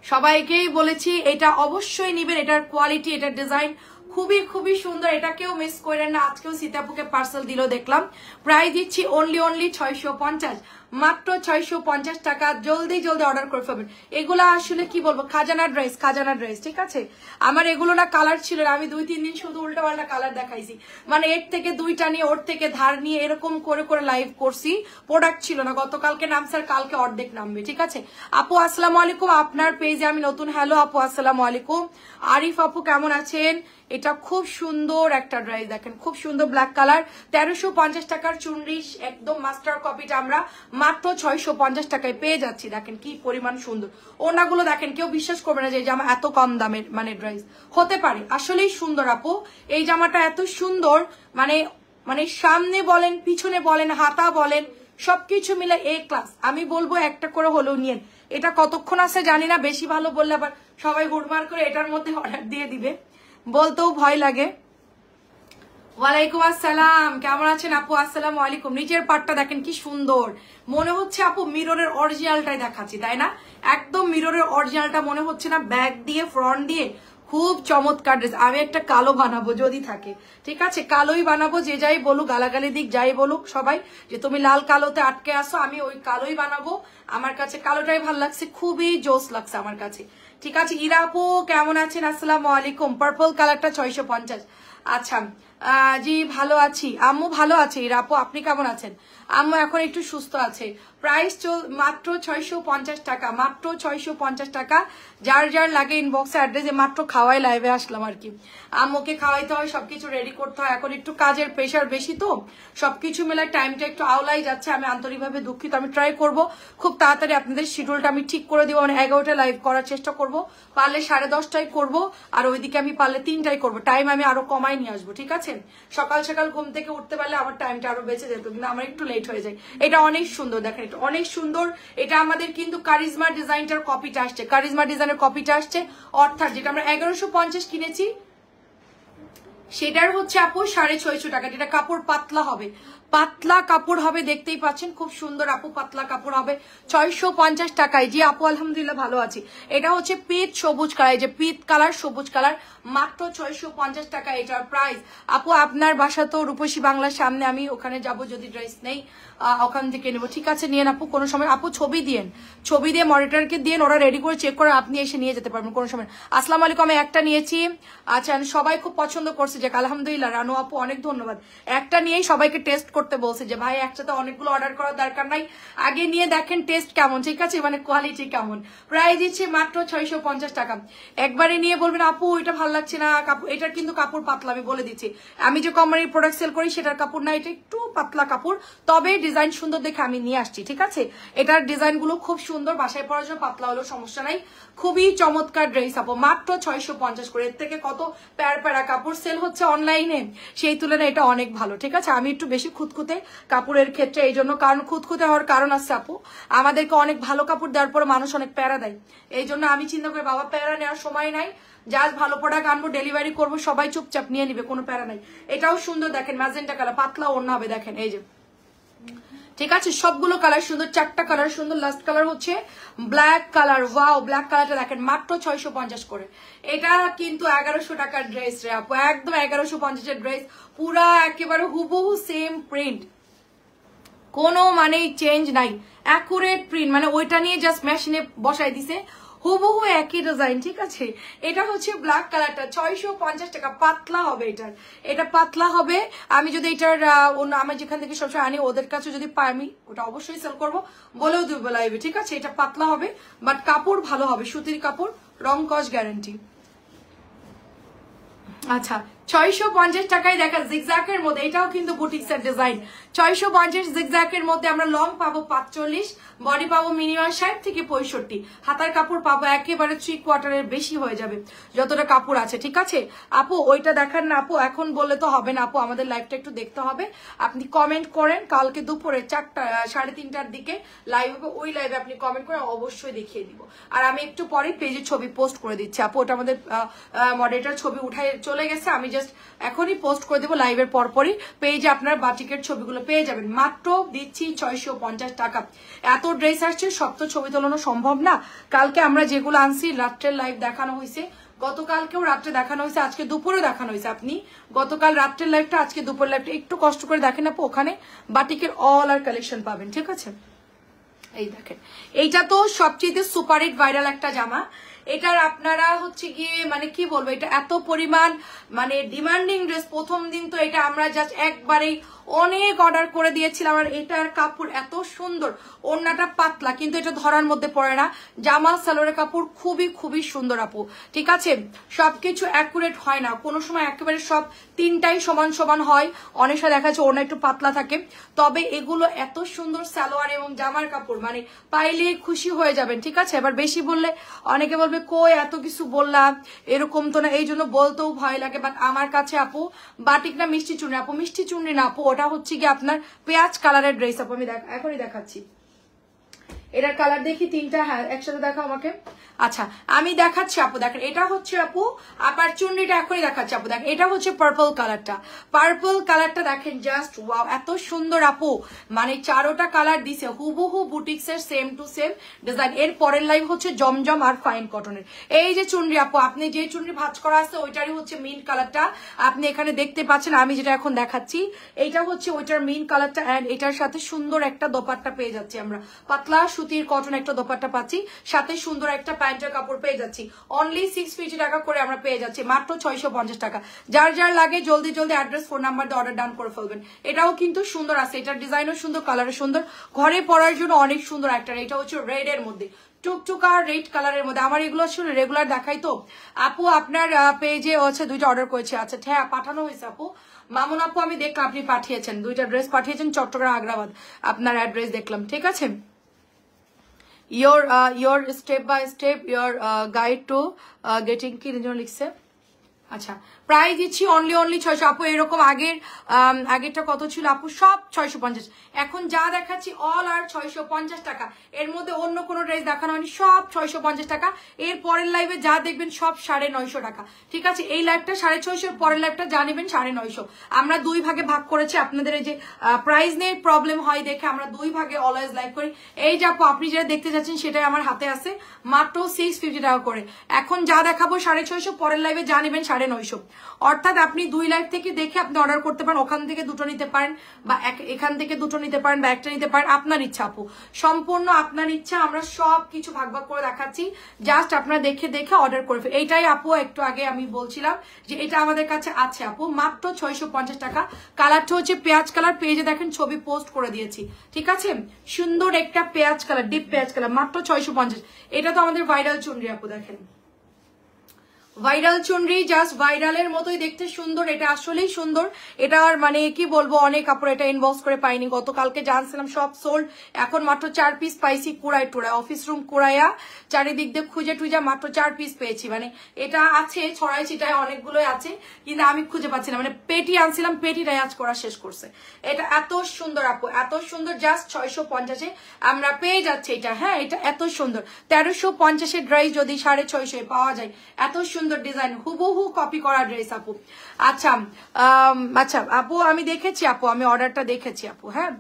সবাইকেই বলেছি এটা অবশ্যই নিবেন। এটার কোয়ালিটি, এটার ডিজাইন খুবই খুবই সুন্দর। এটাকেও মিস করেন না। আজকেও সীতাপুকে পার্সেল দিল দেখলাম। প্রাইস দিচ্ছি অনলি 650, মাত্র 650 টাকা। জলদি জলদি অর্ডার করে ফেলবেন। এগুলো আসলে কি বলবো, খাজানা ড্রেস, খাজানা ড্রেস ঠিক আছে। আমার এগুলো না কালার ছিল না, আমি 2-3 দিন শুধু উল্টা পাল্টা কালার দেখাইছি, মানে এর থেকে দুইটা নিয়ে ওর থেকে ধার নিয়ে এরকম করে করে লাইভ করছি। প্রোডাক্ট ছিল না, গতকালকে নামছে আর কালকে অর্ধেক নামবে ঠিক আছে। আপু আসসালামু আলাইকুম, আপনার পেজে আমি নতুন। হ্যালো আপু আসসালামু আলাইকুম। আরিফ আপু কেমন আছেন? এটা খুব সুন্দর একটা ড্রেস, দেখেন খুব সুন্দর ব্ল্যাক কালার। 1350 টাকার চুনরি, একদম মাস্টার কপিটা আমরা মাত্র 650 টাকায় পেয়ে যাচ্ছি। দেখেন কি পরিমাণ সুন্দর ওনাগুলো, দেখেন কেউ বিশ্বাস করবে না যে এই জামা এত কম দামের মানে ড্রেস হতে পারে। আসলেই সুন্দর আপু, এই জামাটা এত সুন্দর, মানে মানে সামনে বলেন পিছনে বলেন হাতা বলেন সবকিছু মিলে এ ক্লাস। আমি বলবো একটা করে হলেও নিয়েন। এটা কতক্ষণ আছে জানি না, বেশি ভালো বললে আবার সবাই হুড়মার করে এটার মধ্যে অর্ডার দিয়ে দিবে, বলতেও ভয় লাগে। ওয়ালাইকুম আসসালাম, কেমন আছেন আপু? আসসালামু আলাইকুম। নিচের পাটটা দেখেন কি সুন্দর, মনে হচ্ছে আপু মিররের অরিজিনালটাই দেখাচ্ছি তাই না? একদম মিররের অরিজিনালটা মনে হচ্ছে না? ব্যাক দিয়ে ফ্রন্ট দিয়ে খুব চমৎকার ড্রেস। আমি একটা কালো বানাবো যদি থাকে ঠিক আছে, কালোই বানাবো। যে যাই বলুক, গালাগালি দিক যাই বলুক সবাই, যে তুমি লাল কালোতে আটকে আসো, আমি ওই কালোই বানাবো। আমার কাছে কালোটাই ভালো লাগছে, খুবই জোস লাগছে আমার কাছে ঠিক আছে। ইরা আপু কেমন আছেন? আসসালামু আলাইকুম। পার্পল কালারটা 650। আচ্ছা জি ভালো আছি। আম্মু ভালো আছে। ইরা আপু আপনি কেমন আছেন? আম্মু এখন একটু সুস্থ আছে। প্রাইস মাত্র 650 টাকা, মাত্র 650 টাকা। যার যার লাগে ইনবক্সে অ্যাড্রেসে। মাত্র খাওয়াই লাইভে আসলাম আর কি, আম্মুকে খাওয়াইতে হয়, সবকিছু রেডি করতে হয়। এখন একটু কাজের প্রেশার বেশি তো সবকিছু মেলায় টাইমটা একটু আওলাই যাচ্ছে। আমি আন্তরিকভাবে দুঃখিত। আমি ট্রাই করব খুব তাড়াতাড়ি আপনাদের শিডিউলটা আমি ঠিক করে দিব। মানে 11টা লাইভ করার চেষ্টা করব, পারলে 10:30টায় করব, আর ওইদিকে আমি পারলে 3টায় করবো। টাইম আমি আরো কমাই নিয়ে আসবো ঠিক আছে। সকাল সকাল ঘুম থেকে উঠতে পারলে আমার টাইমটা আরো বেঁচে যেত, কিন্তু আমার একটু লেট হয়ে যায়। এটা অনেক সুন্দর, দেখেন এটা অনেক সুন্দর। এটা আমাদের কিন্তু কারিজমা ডিজাইনটার কপিটা আসছে, কারিজমা ডিজাইনের কপিটা আসছে। অর্থাৎ যেটা আমরা 1150 কিনেছি সেটার হচ্ছে আপু 650 টাকা। যেটা কাপড় পাতলা হবে, পাতলা কাপড় হবে, দেখতেই পাচ্ছেন খুব সুন্দর আপু, পাতলা কাপড় হবে 650 টাকায়। জি আপু আলহামদুলিল্লাহ ভালো আছি। এটা হচ্ছে পিচ সবুজ কালার, যে পিচ কালার সবুজ কালার, মাত্র 650 টাকা এটার প্রাইস। আপু আপনার বাসা তো রূপসী বাংলার সামনে, আমি ওখানে যাব যদি ড্রেস নেই ওখান থেকে নেবো ঠিক আছে। নিয়েন আপু, কোনো সময় আপু ছবি দিয়েন, ছবি দিয়ে মনিটরকে দিয়েন, ওরা রেডি করে চেক করে আপনি এসে নিয়ে যেতে পারবেন কোনো সময়। আসসালামু আলাইকুম, আমি একটা নিয়েছি। আচ্ছা সবাই খুব পছন্দ করছে, যে আলহামদুলিল্লাহ। রানু আপু অনেক ধন্যবাদ। একটা নিয়েই সবাইকে টেস্ট করতে বলছে যে ভাই একসাথে অনেকগুলো অর্ডার করার দরকার নাই, আগে নিয়ে দেখেন টেস্ট কেমন ঠিক আছে, মানে কোয়ালিটি কেমন। প্রাইস দিচ্ছে মাত্র 650 টাকা। একবারে নিয়ে বলবেন আপু এটা ভালো লাগছে না, কাপড় এটার কিন্তু কাপড় পাতলা, আমি বলে দিচ্ছি। আমি যে কোম্পানির প্রোডাক্ট সেল করি সেটার কাপড় না, এটা একটু পাতলা কাপড়, তবে ডিজাইন সুন্দর দেখে আমি নিয়ে আসছি ঠিক আছে। এটার ডিজাইন গুলো খুব সুন্দর, বাসায় পরার জন্য পাতলা হলেও সমস্যা নাই। খুবই চমৎকার ড্রেস আপু, মাত্র 650 করে। এর থেকে কত প্যারা কাপড় সেল হচ্ছে অনলাইনে, সেই তুলনায় এটা অনেক ভালো ঠিক আছে। আমি একটু বেশি খুঁতখুঁতে কাপড়ের ক্ষেত্রে, এই জন্য, কারণ খুঁতখুঁতে হওয়ার কারণ আছে আপু, আমাদেরকে অনেক ভালো কাপড় দেওয়ার পর মানুষ অনেক প্যারা দেয়। এই জন্য আমি চিন্তা করি বাবা প্যারা নেওয়ার সময় নাই, জাস্ট ভালো প্রোডাক্ট আনবো, ডেলিভারি করবো, সবাই চুপচাপ নিয়ে নিবে, কোনো প্যারা নাই। এটাও সুন্দর দেখেন, ম্যাজেন্টা কালার, পাতলা ওড়না হবে দেখেন, এই যে ঠিক আছে। সবগুলো কালার সুন্দর, 4টা কালার সুন্দর। লাস্ট কালার হচ্ছে ব্ল্যাক কালার। ওয়াও, ব্ল্যাক কালারটা দেখেন মাত্র 650 করে। এটা কিন্তু 1100 টাকার ড্রেস রে আপু, একদম 1150 এর ড্রেস, পুরা একেবারে হুবহু সেম প্রিন্ট, কোনো মানে চেঞ্জ নাই, অ্যাকুরেট প্রিন্ট, মানে ওইটা নিয়ে জাস্ট মেশিনে বসাই দিছে, হুবহু একই ডিজাইন ঠিক আছে। এটা হচ্ছে ব্ল্যাক কালারটা, 650 টাকা। পাতলা হবে এটার, এটা পাতলা হবে। আমি যদি এটার আমি যেখান থেকে সবসময় আনি ওদের কাছে যদি পাই, আমি ওটা অবশ্যই সেল করবো, বলেও দিব লাইভে ঠিক আছে। এটা পাতলা হবে বাট কাপড় ভালো হবে, সুতির কাপড়, রং কস গ্যারান্টি। আচ্ছা 650 টাকায় দেখা জিগজ্যাকের মধ্যে, এটাও কিন্তু বুটিক্সের ডিজাইন। 650 জিগজ্যাকের মধ্যে আমরা লং পাবো 45, বডি পাবো মিনিমাম 60 থেকে 65, হাতার কাপড় পাবো একেবারে 3 কোয়ার্টারের বেশি হয়ে যাবে যতটা কাপড় আছে, ঠিক আছে আপু? ওইটা দেখান না আপু, এখন বললে তো হবে না আপু, আমাদের লাইভটা একটু দেখতে হবে। আপনি কমেন্ট করেন, কালকে দুপুরে 4টা 3:30টার দিকে লাইভ হবে, ওই লাইভে আপনি কমেন্ট করে অবশ্যই দেখিয়ে দিব। আর আমি একটু পরে পেজে ছবি পোস্ট করে দিচ্ছি আপু, ওটা আমাদের মডারেটর ছবি উঠায় চলে গেছে, আমি জাস্ট এখনই পোস্ট করে দেবো লাইভের পরপরই। পেজে আপনার বাটিকের ছবিগুলো পেয়ে যাবেন, মাত্র দিচ্ছি 650 টাকা। এত ড্রেস আসছে, সব তো ছবি তোলানো সম্ভব না। কালকে আমরা যেগুলো আনছি রাত্রের লাইভ দেখানো হয়েছে, গতকালকেও রাত্রে দেখানো হয়েছে, আজকে দুপুরে দেখানো হয়েছে। আপনি গতকাল রাত্রের লাইভটা, আজকে দুপুর লাইভটা একটু কষ্ট করে দেখেন আপু, ওখানে বাটিকের অল আর কালেকশন পাবেন, ঠিক আছে? এই দেখেন, এইটা তো সবচেয়ে সুপার হিট ভাইরাল একটা জামা। এটার আপনারা হচ্ছে গিয়ে মানে কি বলবো, এটা এত পরিমাণ মানে ডিমান্ডিং ড্রেস। প্রথম দিন তো এটা আমরা জাস্ট একবারেই অনেক অর্ডার করে দিয়েছিলাম। আর এটার কাপড় এত সুন্দর, ওড়নাটা পাতলা কিন্তু এটা ধরার মধ্যে পড়ে না। জামা সালোয়ারের কাপড় খুবই খুবই সুন্দর আপু, ঠিক আছে? সবকিছু অ্যাকুরেট হয় না, কোনো সময় একেবারে সব তিনটাই সমান সমান হয়, অনেক সময় দেখা যাচ্ছে ওড়না একটু পাতলা থাকে। তবে এগুলো এত সুন্দর সালোয়ার এবং জামার কাপড়, মানে পাইলে খুশি হয়ে যাবেন, ঠিক আছে? এবার বেশি বললে অনেকে বলবে কই এত কিছু বললাম, এরকম তো না, এই জন্য বলতেও ভয় লাগে। বাট আমার কাছে আপু বাটিক না মিষ্টি চুনরি আপু, মিষ্টি চুনরি না আপু, ওটা হচ্ছে কি আপনার পেঁয়াজ কালারের ড্রেস আপু। আমি এখনই দেখাচ্ছি, এটার কালার দেখি 3টা, হ্যাঁ একসাথে দেখা আমাকে। আচ্ছা আমি দেখাচ্ছি আপু, দেখেন এটা হচ্ছে আপু আবার চুন্নিটা এখনই দেখাচ্ছি আপু। দেখেন এটা হচ্ছে পার্পল কালারটা, পার্পল কালারটা দেখেন জাস্ট ওয়াও, এত সুন্দর আপু। মানে 4টা কালার দিছে হুবহু বুটিক্সের সেম টু সেম ডিজাইন। এর পরের লাইভ হচ্ছে জমজম আর ফাইন কটনের। এই যে চুনরি আপু, আপনি যে চুনরি ভাঁজ করা আছে ওইটারই হচ্ছে মিন কালারটা আপনি এখানে দেখতে পাচ্ছেন। আমি যেটা এখন দেখাচ্ছি এইটা হচ্ছে ওইটার মিন কালারটা, এন্ড এটার সাথে সুন্দর একটা দোপাট্টা পেয়ে যাচ্ছি আমরা, পাতলা সুতির কটন একটা দোপাট্টা পাচ্ছি, সাথে সুন্দর একটা প্যান্টের কাপড় পেয়ে যাচ্ছি। অনলি 650 টাকা করে আমরা পেয়ে যাচ্ছি, মাত্র 650 টাকা। যার যার লাগে জলদি জলদি অ্যাড্রেস ফোন নাম্বার দিয়ে অর্ডার ডান করে ফেলবেন। এটাও কিন্তু সুন্দর আছে, এটার ডিজাইনও সুন্দর, কালারও সুন্দর, ঘরে পরার জন্য অনেক সুন্দর একটা। এটা হচ্ছে রেড এর মধ্যে, টুকটুকা রেড কালারের মধ্যে। আমার এগুলো আসলে রেগুলার দেখাই তো আপু। আপনার পেজে হচ্ছে 2টা অর্ডার করেছে, আচ্ছা হ্যাঁ পাঠানো হয়েছে আপু। মামুন আপু আমি দেখলাম আপনি পাঠিয়েছেন, 2টা ড্রেস পাঠিয়েছেন, চট্টগ্রাম আগ্রাবাদ আপনার অ্যাড্রেস দেখলাম, ঠিক আছে? your step by step your guide to getting কি লিখছে। আচ্ছা প্রাইস দিচ্ছি অনলি 600 আপু। এরকম আগেরটা কত ছিল আপু? সব 650। এখন যা দেখাচ্ছি অল আর 650 টাকা, এর মধ্যে অন্য কোনো ড্রেস দেখানো হয়নি, সব 650 টাকা। এর পরের লাইভে যা দেখবেন সব 950 টাকা, ঠিক আছে? এই লাইভটা 650, পরের লাইভটা যা নেবেন 950। আমরা 2 ভাগে ভাগ করেছি, আপনাদের এই যে প্রাইস নিয়ে প্রবলেম হয় দেখে আমরা 2 ভাগে অলওয়েজ লাইভ করি। এই যে আপু আপনি যেটা দেখতে যাচ্ছেন সেটাই আমার হাতে আছে, মাত্র 650 টাকা করে। এখন যা দেখাবো 650, পরের লাইভে যা নেবেন 950। অর্থাৎ আপনি 2 লাইভ থেকে দেখে আপনি অর্ডার করতে পারেন, ওখান থেকে 2টো নিতে পারেন, বা এখান থেকে 2টো নিতে পারেন, বা একটা নিতে পারেন, আপনার ইচ্ছা আপু, সম্পূর্ণ আপনার ইচ্ছা। আমরা সব কিছু ভাগ ভাগ করে দেখাচ্ছি, জাস্ট আপনারা দেখে দেখে অর্ডার করে ফেলেন। এইটাই আপু একটু আগে আমি বলছিলাম যে এটা আমাদের কাছে আছে আপু, মাত্র 650 টাকা। কালারটা হচ্ছে পেঁয়াজ কালার, পেজে দেখেন ছবি পোস্ট করে দিয়েছি, ঠিক আছে? সুন্দর একটা পেঁয়াজ কালার, ডিপ পেঁয়াজ কালার, মাত্র 650। এটা তো আমাদের ভাইরাল চুনরি আপু, দেখেন ভাইরাল চুনরি, জাস্ট ভাইরালের মতোই দেখতে সুন্দর। এটা আসলেই সুন্দর, এটার মানে কি বলবো, অনেক কাপড় এটা ইনবক্স করে পাইনি, গতকালকে জানছিলাম সব সোল্ড, এখন মাত্র 4 পিস পাইছি কুড়াই টুড়াই, অফিস রুম কুড়াইয়া চারিদিক দিয়ে খুঁজে টুজে মাত্র 4 পিস পেয়েছি। মানে এটা আছে ছড়াই ছিটায় অনেকগুলোই আছে, কিন্তু আমি খুঁজে পাচ্ছি না। মানে পেটি আনছিলাম, পেটিটাই আজ করা শেষ করছে। এটা এত সুন্দর আপু, এত সুন্দর, জাস্ট 650-এ আমরা পেয়ে যাচ্ছি এটা। হ্যাঁ এটা এত সুন্দর, 1350-এর ড্রেস যদি 650 পাওয়া যায়, এত সুন্দর ডিজাইন, হুবহু কপি করা ড্রেস আপু। আচ্ছা আচ্ছা আপু আমি দেখেছি আপু, আমি অর্ডারটা দেখেছি আপু। হ্যাঁ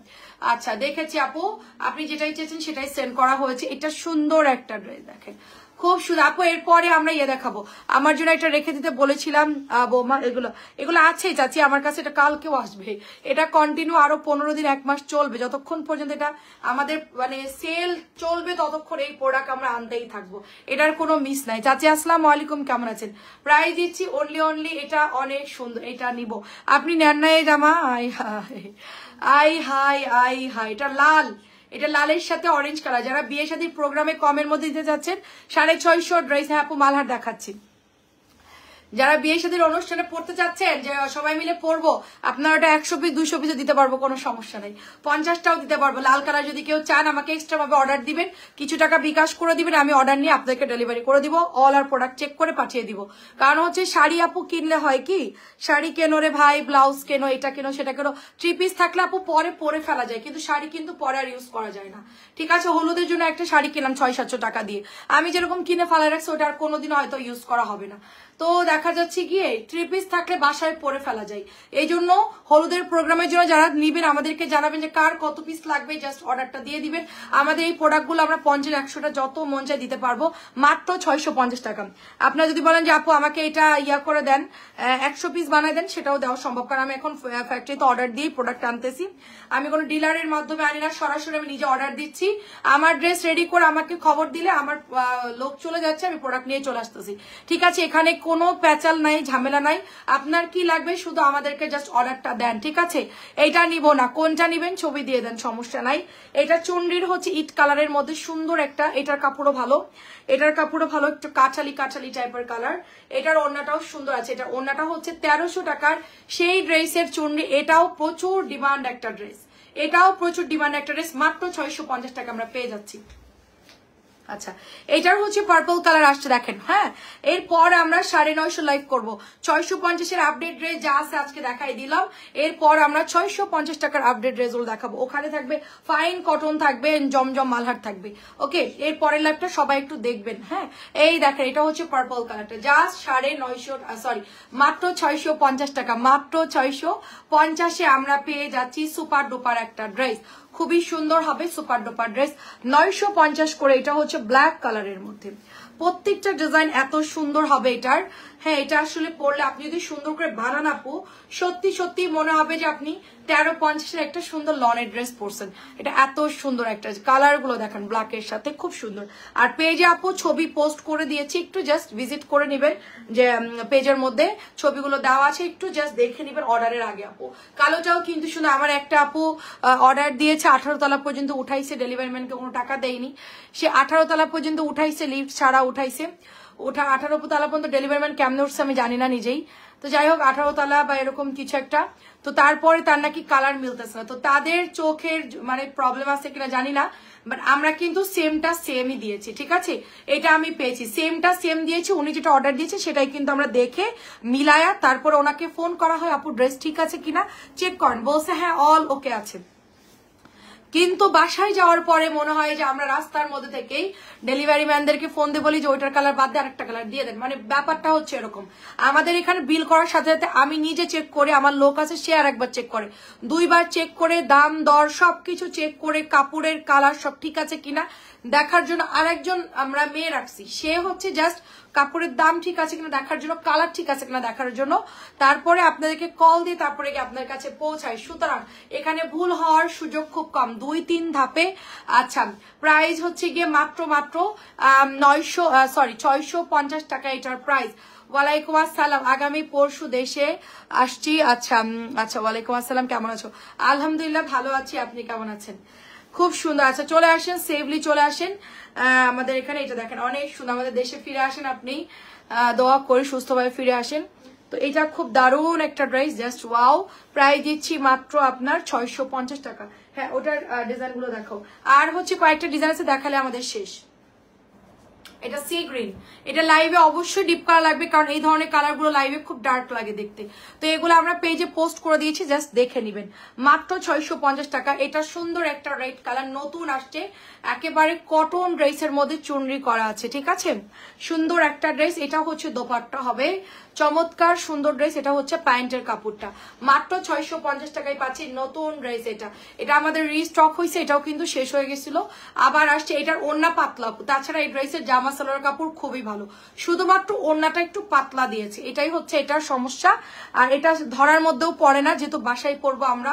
আচ্ছা দেখেছি আপু, আপনি যেটাই চেয়েছেন সেটাই সেন্ড করা হয়েছে। এটা সুন্দর একটা ড্রেস, দেখেন খুব সুন্দর আপু। এরপরে আমরা দেখাবো, আমার জন্য একটা রেখে দিতে বলেছিলাম বৌমা, এগুলো আছে চাচি আমার কাছে, এটা কালকেও আসবে। এটা কন্টিনিউ আরো 15 দিন 1 মাস চলবে, যতক্ষণ পর্যন্ত এটা আমাদের মানে সেল চলবে ততক্ষণ এই প্রোডাক্ট আমরা আনতেই থাকবো, এটার কোনো মিস নাই। চাচি আসসালামু আলাইকুম, কেমন আছেন? প্রাইস দিচ্ছি অনলি এটা অনেক সুন্দর, এটা নিব। আপনি নেন না এই জামা? আই হাই এটা লাল, এটা লালের সাথে অরেঞ্জ কালার। যারা বিয়ে শাদীর প্রোগ্রামে কমের মধ্যে দিতে যাচ্ছেন 650 ড্রেস, হ্যাঁ আপু মালহার দেখাচ্ছি, যারা বিয়ে শাদীর অনুষ্ঠানে পড়তে চাচ্ছেন যে সবাই মিলে পড়বো, আপনারা ওটা 100 পিস 200 পিসে দিতে পারবো, কোনো সমস্যা নেই। 50টাও দিতে পারবো। লাল কালার যদি কেউ চান আমাকে এক্সট্রা ভাবে অর্ডার দিবেন, কিছু টাকা বিকাশ করে দিবেন, আমি অর্ডার নিয়ে আপনাদেরকে ডেলিভারি করে দিব, অল আর প্রোডাক্ট চেক করে পাঠিয়ে দিব। কারণ হচ্ছে শাড়ি আপু কিনলে হয় কি, শাড়ি কেনো রে ভাই, ব্লাউজ কেনো, এটা কেনো সেটা কেনো, 3 পিস থাকলে আপু পরে পরে ফেলা যায়, কিন্তু শাড়ি কিন্তু পরে আর ইউজ করা যায় না। ঠিক আছে, হলুদের জন্য একটা শাড়ি কিনলাম 600-700 টাকা দিয়ে, আমি যেরকম কিনে ফেলা রাখছি ওটা আর কোনোদিনও হয়তো ইউজ করা হবে না। তো দেখা যাচ্ছে গিয়ে 3 পিস থাকলে বাসায় পরে ফেলা যায়। এই জন্য হলুদের প্রোগ্রামের জন্য যারা নিবেন আমাদেরকে জানাবেন যে কার কত পিস লাগবে, জাস্ট অর্ডারটা দিয়ে দিবেন। আমাদের এই প্রোডাক্টগুলো আমরা 50-100টা যত মন চায় দিতে পারবো, মাত্র 650 টাকা। আপনারা যদি বলেন যে আপু আমাকে এটা ইয়া করে দেন, 100 পিস বানাই দেন, সেটাও দেওয়া সম্ভব, কারণ আমি এখন ফ্যাক্টরিতে অর্ডার দিয়ে প্রোডাক্ট আনতেছি। আমি কোনো ডিলারের মাধ্যমে আনি না, সরাসরি আমি নিজে অর্ডার দিচ্ছি। আমার ড্রেস রেডি করে আমাকে খবর দিলে আমার লোক চলে যাচ্ছে, আমি প্রোডাক্ট নিয়ে চলে আসতেছি। ঠিক আছে, এখানে কোনো প্যাচাল নাই, ঝামেলা নাই। আপনার কি লাগবে শুধু আমাদেরকে জাস্ট অর্ডারটা দেন। ঠিক আছে, এইটা নিব না, কোনটা নিবেন ছবি দিয়ে দেন, সমস্যা নাই। এটা চুনরির হচ্ছে ইট কালারের মধ্যে সুন্দর একটা, এটার কাপড়ও ভালো, এটার কাপড়ও ভালো, একটু কাঠালি কাঠালি টাইপের কালার। এটার ওড়নাটাও সুন্দর আছে, এটা ওড়নাটা হচ্ছে 1300 টাকার সেই ড্রেসের চুনরি। এটাও প্রচুর ডিমান্ড একটা ড্রেস, এটাও প্রচুর ডিমান্ড একটা ড্রেস, মাত্র 650 টাকা আমরা পেয়ে যাচ্ছি। আচ্ছা, এটার হচ্ছে পার্পল কালার আসছে দেখেন। হ্যাঁ, এরপর আমরা 950 লাইভ করবো। 650-এর আপডেট ড্রেস যা আছে আজকে দেখাই দিলাম। এরপর আমরা 650 টাকার আপডেট ড্রেসগুলো দেখাবো। ওখানে থাকবে ফাইন কটন, থাকবে জমজম মালহার থাকবে। ওকে, এর পরের লাইভটা সবাই একটু দেখবেন। হ্যাঁ, এই দেখেন এটা হচ্ছে পার্পল কালারটা, জাস্ট 950, সরি মাত্র 650 টাকা, মাত্র 650-এ আমরা পেয়ে যাচ্ছি সুপার ডুপার একটা ড্রেস। খুবই সুন্দর হবে সুপার ডুপার ড্রেস, 950 করে। এটা হচ্ছে ব্ল্যাক কালারের মধ্যে, প্রত্যেকটা ডিজাইন এত সুন্দর হবে এটার। হ্যাঁ, এটা আসলে পরলে আপনি যদি সুন্দর করে বানান আপু, সত্যি সত্যি মনে হবে যে আপনি 1350-এর একটা সুন্দর লনের ড্রেস পরছেন। এটা এত সুন্দর একটা, কালার গুলো দেখেন ব্ল্যাকের সাথে খুব সুন্দর। আর পেজে আপু ছবি পোস্ট করে দিয়েছি, একটু জাস্ট ভিজিট করে নেবেন, যে পেজের মধ্যে ছবিগুলো দেওয়া আছে, একটু জাস্ট দেখে নেবেন অর্ডারের আগে আপু। কালোটাও কিন্তু সুন্দর। আমার একটা আপু অর্ডার দিয়েছে, 18 তলা পর্যন্ত উঠাইছে, ডেলিভারি ম্যানকে কোনো টাকা দেয়নি, সে 18 তলা পর্যন্ত উঠাইছে, লিফট ছাড়া উঠাইছে। 18 তলা পর্যন্ত ডেলিভারি ম্যান কেমনে উঠছে আমি জানি না নিজেই। তো যাই হোক 18 তলা বা এরকম কিছু একটা, তো তারপরে তার নাকি কালার মিলতেছে না। তো তাদের চোখের মানে প্রবলেম আছে কিনা জানি না, বাট আমরা কিন্তু সেমটা সেমই দিয়েছি। ঠিক আছে, এটা আমি পেয়েছি, সেমটা সেম দিয়েছি। উনি যেটা অর্ডার দিয়েছে সেটাই কিন্তু আমরা দেখে মিলায়া তারপর ওনাকে ফোন করা হয়, আপু ড্রেস ঠিক আছে কিনা চেক করেন, বলছে হ্যাঁ অল ওকে আছে। কিন্তু বাসায় যাওয়ার পরে মনে হয় যে আমরা রাস্তার মধ্যে থেকেই ডেলিভারি ম্যানদেরকে ফোন দিয়ে বলি যে ওইটার কালার বাদ দিয়ে আরেকটা কালার দিয়ে দেন। মানে ব্যাপারটা হচ্ছে এরকম, আমাদের এখানে বিল করার সাথে সাথে আমি নিজে চেক করে, আমার লোক আছে সে আর একবার চেক করে, 2 বার চেক করে, দাম দর সবকিছু চেক করে, কাপড়ের কালার সব ঠিক আছে কিনা দেখার জন্য আরেকজন আমরা মেয়ে রাখছি, সে হচ্ছে জাস্ট কাপড়ের দাম ঠিক আছে কিনা দেখার জন্য, কালার ঠিক আছে কিনা দেখার জন্য, তারপরে আপনাদেরকে কল দিয়ে তারপরে কি আপনার কাছে পৌঁছায়। সুতরাং এখানে ভুল হওয়ার সুযোগ খুব কম, 2-3 ধাপে। আচ্ছা, প্রাইস হচ্ছে গিয়ে মাত্র 650 টাকা এটার প্রাইস। ওয়ালাইকুম আসসালাম, আগামী পরশু দেশে আসছি। আচ্ছা আচ্ছা, ওয়ালাইকুম আসসালাম, কেমন আছো? আলহামদুলিল্লাহ ভালো আছি, আপনি কেমন আছেন? খুব সুন্দর। আচ্ছা চলে আসেন, সেফলি চলে আসেন আমাদের এখানে। এটা দেখেন অনেক সুন্দর, আমাদের দেশে ফিরে আসেন আপনি, দোয়া করে সুস্থভাবে ফিরে আসেন। তো এটা খুব দারুণ একটা ড্রেস, জাস্ট ওয়াও। প্রাইস দিচ্ছি মাত্র আপনার 650 টাকা। হ্যাঁ, ওটার ডিজাইন গুলো দেখো, আর হচ্ছে কয়েকটা ডিজাইন আছে দেখালে আমাদের শেষ। এটা সি গ্রিন, এটা লাইভে অবশ্যই ডিপ কালার লাগবে, কারণ এই ধরনের কালার গুলো লাইভে খুব ডার্ক লাগে দেখতে। তো এগুলো আমরা পেজে পোস্ট করে দিয়েছি, জাস্ট দেখে নিবেন, মাত্র 650 টাকা। এটা সুন্দর একটা রেড কালার, নতুন আসছে, একেবারে কটন ড্রেসের মধ্যে চুনরি করা আছে। ঠিক আছে, সুন্দর একটা ড্রেস। এটা হচ্ছে দোপাট্টা হবে, চমৎকার সুন্দর ড্রেস। এটা হচ্ছে প্যান্টের কাপড়টা, মাত্র 650 টাকায় পাচ্ছি নতুন ড্রেস। এটা আমাদের রিস্টক হয়েছে, এটাও কিন্তু শেষ হয়ে গেছিল, আবার আসছে। এটার ওড়না পাতলা, তাছাড়া এই ড্রেসের জামা সালোয়ার কাপড় খুবই ভালো, শুধুমাত্র ওড়নাটা একটু পাতলা দিয়েছে, এটাই হচ্ছে এটার সমস্যা। আর এটা ধরার মধ্যেও পড়ে না, যেহেতু বাসায় পরবো আমরা,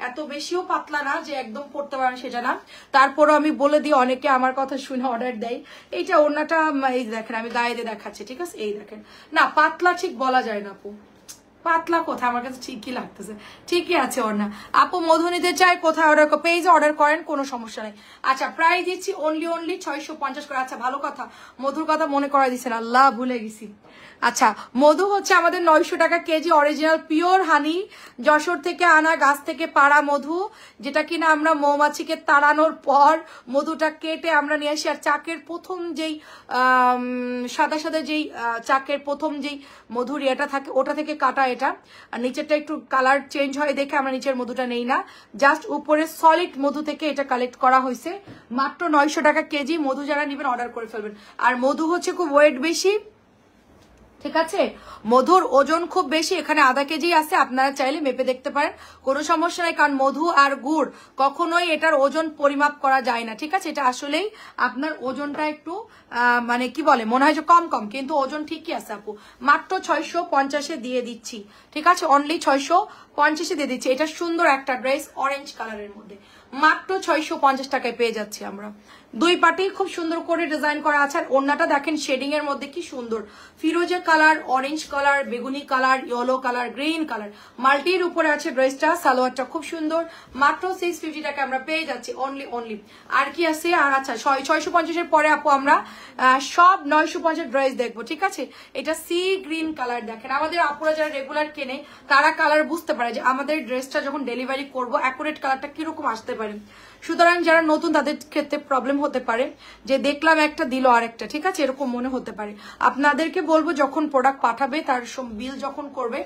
এত বেশিও পাতলা না যে একদম পড়তে পারেন সেটা না। তারপরও আমি বলে দিই, অনেকে আমার কথা শুনে অর্ডার দেয়। এইটা ওড়নাটা এই দেখেন, আমি গায়ে দিয়ে দেখাচ্ছি। ঠিক আছে, এই দেখেন, না পাতলা ঠিক বলা যায় না আপু, পাতলা কোথায়, আমার কাছে ঠিকই লাগতেছে, ঠিকই আছে ওড়না। আপু মধু নিতে চাই, কোথায় অর্ডার পেজে অর্ডার করেন, কোনো সমস্যা নেই। আচ্ছা প্রাইস দিচ্ছি অনলি 650 করে। আচ্ছা ভালো কথা, মধুর কথা মনে করাই দিচ্ছেন, আল্লাহ ভুলে গেছি। আচ্ছা মধু হচ্ছে আমাদের 900 টাকা কেজি, অরিজিনাল পিওর হানি, যশোর থেকে আনা গাছ থেকে পাড়া মধু, যেটা কিনা আমরা মৌমাছিকে তাড়ানোর পর মধুটা কেটে আমরা নিয়ে আসি। আর চাকের প্রথম যেই সাদা সাদা যেই চাকের প্রথম যেই মধুর ইয়েটা থাকে ওটা থেকে কাটা এটা, আর নিচেরটা একটু কালার চেঞ্জ হয় দেখে আমরা নিচের মধুটা নেই না, জাস্ট উপরে সলিড মধু থেকে এটা কালেক্ট করা হয়েছে। মাত্র 900 টাকা কেজি। মধু যারা নেবেন অর্ডার করে ফেলবেন। আর মধু হচ্ছে খুব ওয়েট বেশি, ঠিক আছে, মধুর ওজন খুব বেশি, এখানে আধা কেজি আছে, আপনারা চাইলে মেপে দেখতে পারেন, কোনো সমস্যা নাই। কারণ মধু আর গুড় কখনোই এটার ওজন পরিমাপ করা যায় না, ঠিক আছে, এটা আসলেই আপনার ওজনটা একটু মানে কি বলে মনে হয় যে কম কম, কিন্তু ওজন ঠিকই আছে আপু। মাত্র 650-এ দিয়ে দিচ্ছি, ঠিক আছে, অনলি 650-এ দিয়ে দিচ্ছি। এটা সুন্দর একটা ড্রেস অরেঞ্জ কালারের মধ্যে মাত্র 650 টাকায় পেয়ে যাচ্ছি আমরা। দুই পাটি খুব সুন্দর করে ডিজাইন করা আছে। আর ওড়নাটা দেখেন শেডিং এর মধ্যে কি সুন্দর, ফিরোজা কালার, অরেঞ্জ কালার, বেগুনি colour, yellow colour, green colour, মাল্টির উপরে আছে ড্রেসটা। সালোয়ারটা খুব সুন্দর, মাত্র 650 টাকা আমরা পেয়ে যাচ্ছি অনলি। আর কি আছে? আর আচ্ছা 650-এর পরে আপু আমরা সব 950 ড্রেস দেখবো, ঠিক আছে। এটা সি গ্রিন কালার, দেখেন আমাদের আপুরা যারা রেগুলার কেনে তারা কালার বুঝতে পারে যে আমাদের ড্রেসটা যখন ডেলিভারি করবো অ্যাকুরেট কালারটা কিরকম আসতে পারে। সুতরাং যারা নতুন তাদের ক্ষেত্রে প্রবলেম হতে পারে যে দেখলাম একটা দিল আর একটা, ঠিক আছে, এরকম মনে হতে পারে। আপনাদেরকে বলবো যখন প্রোডাক্ট পাঠাবে তার বিল যখন করবে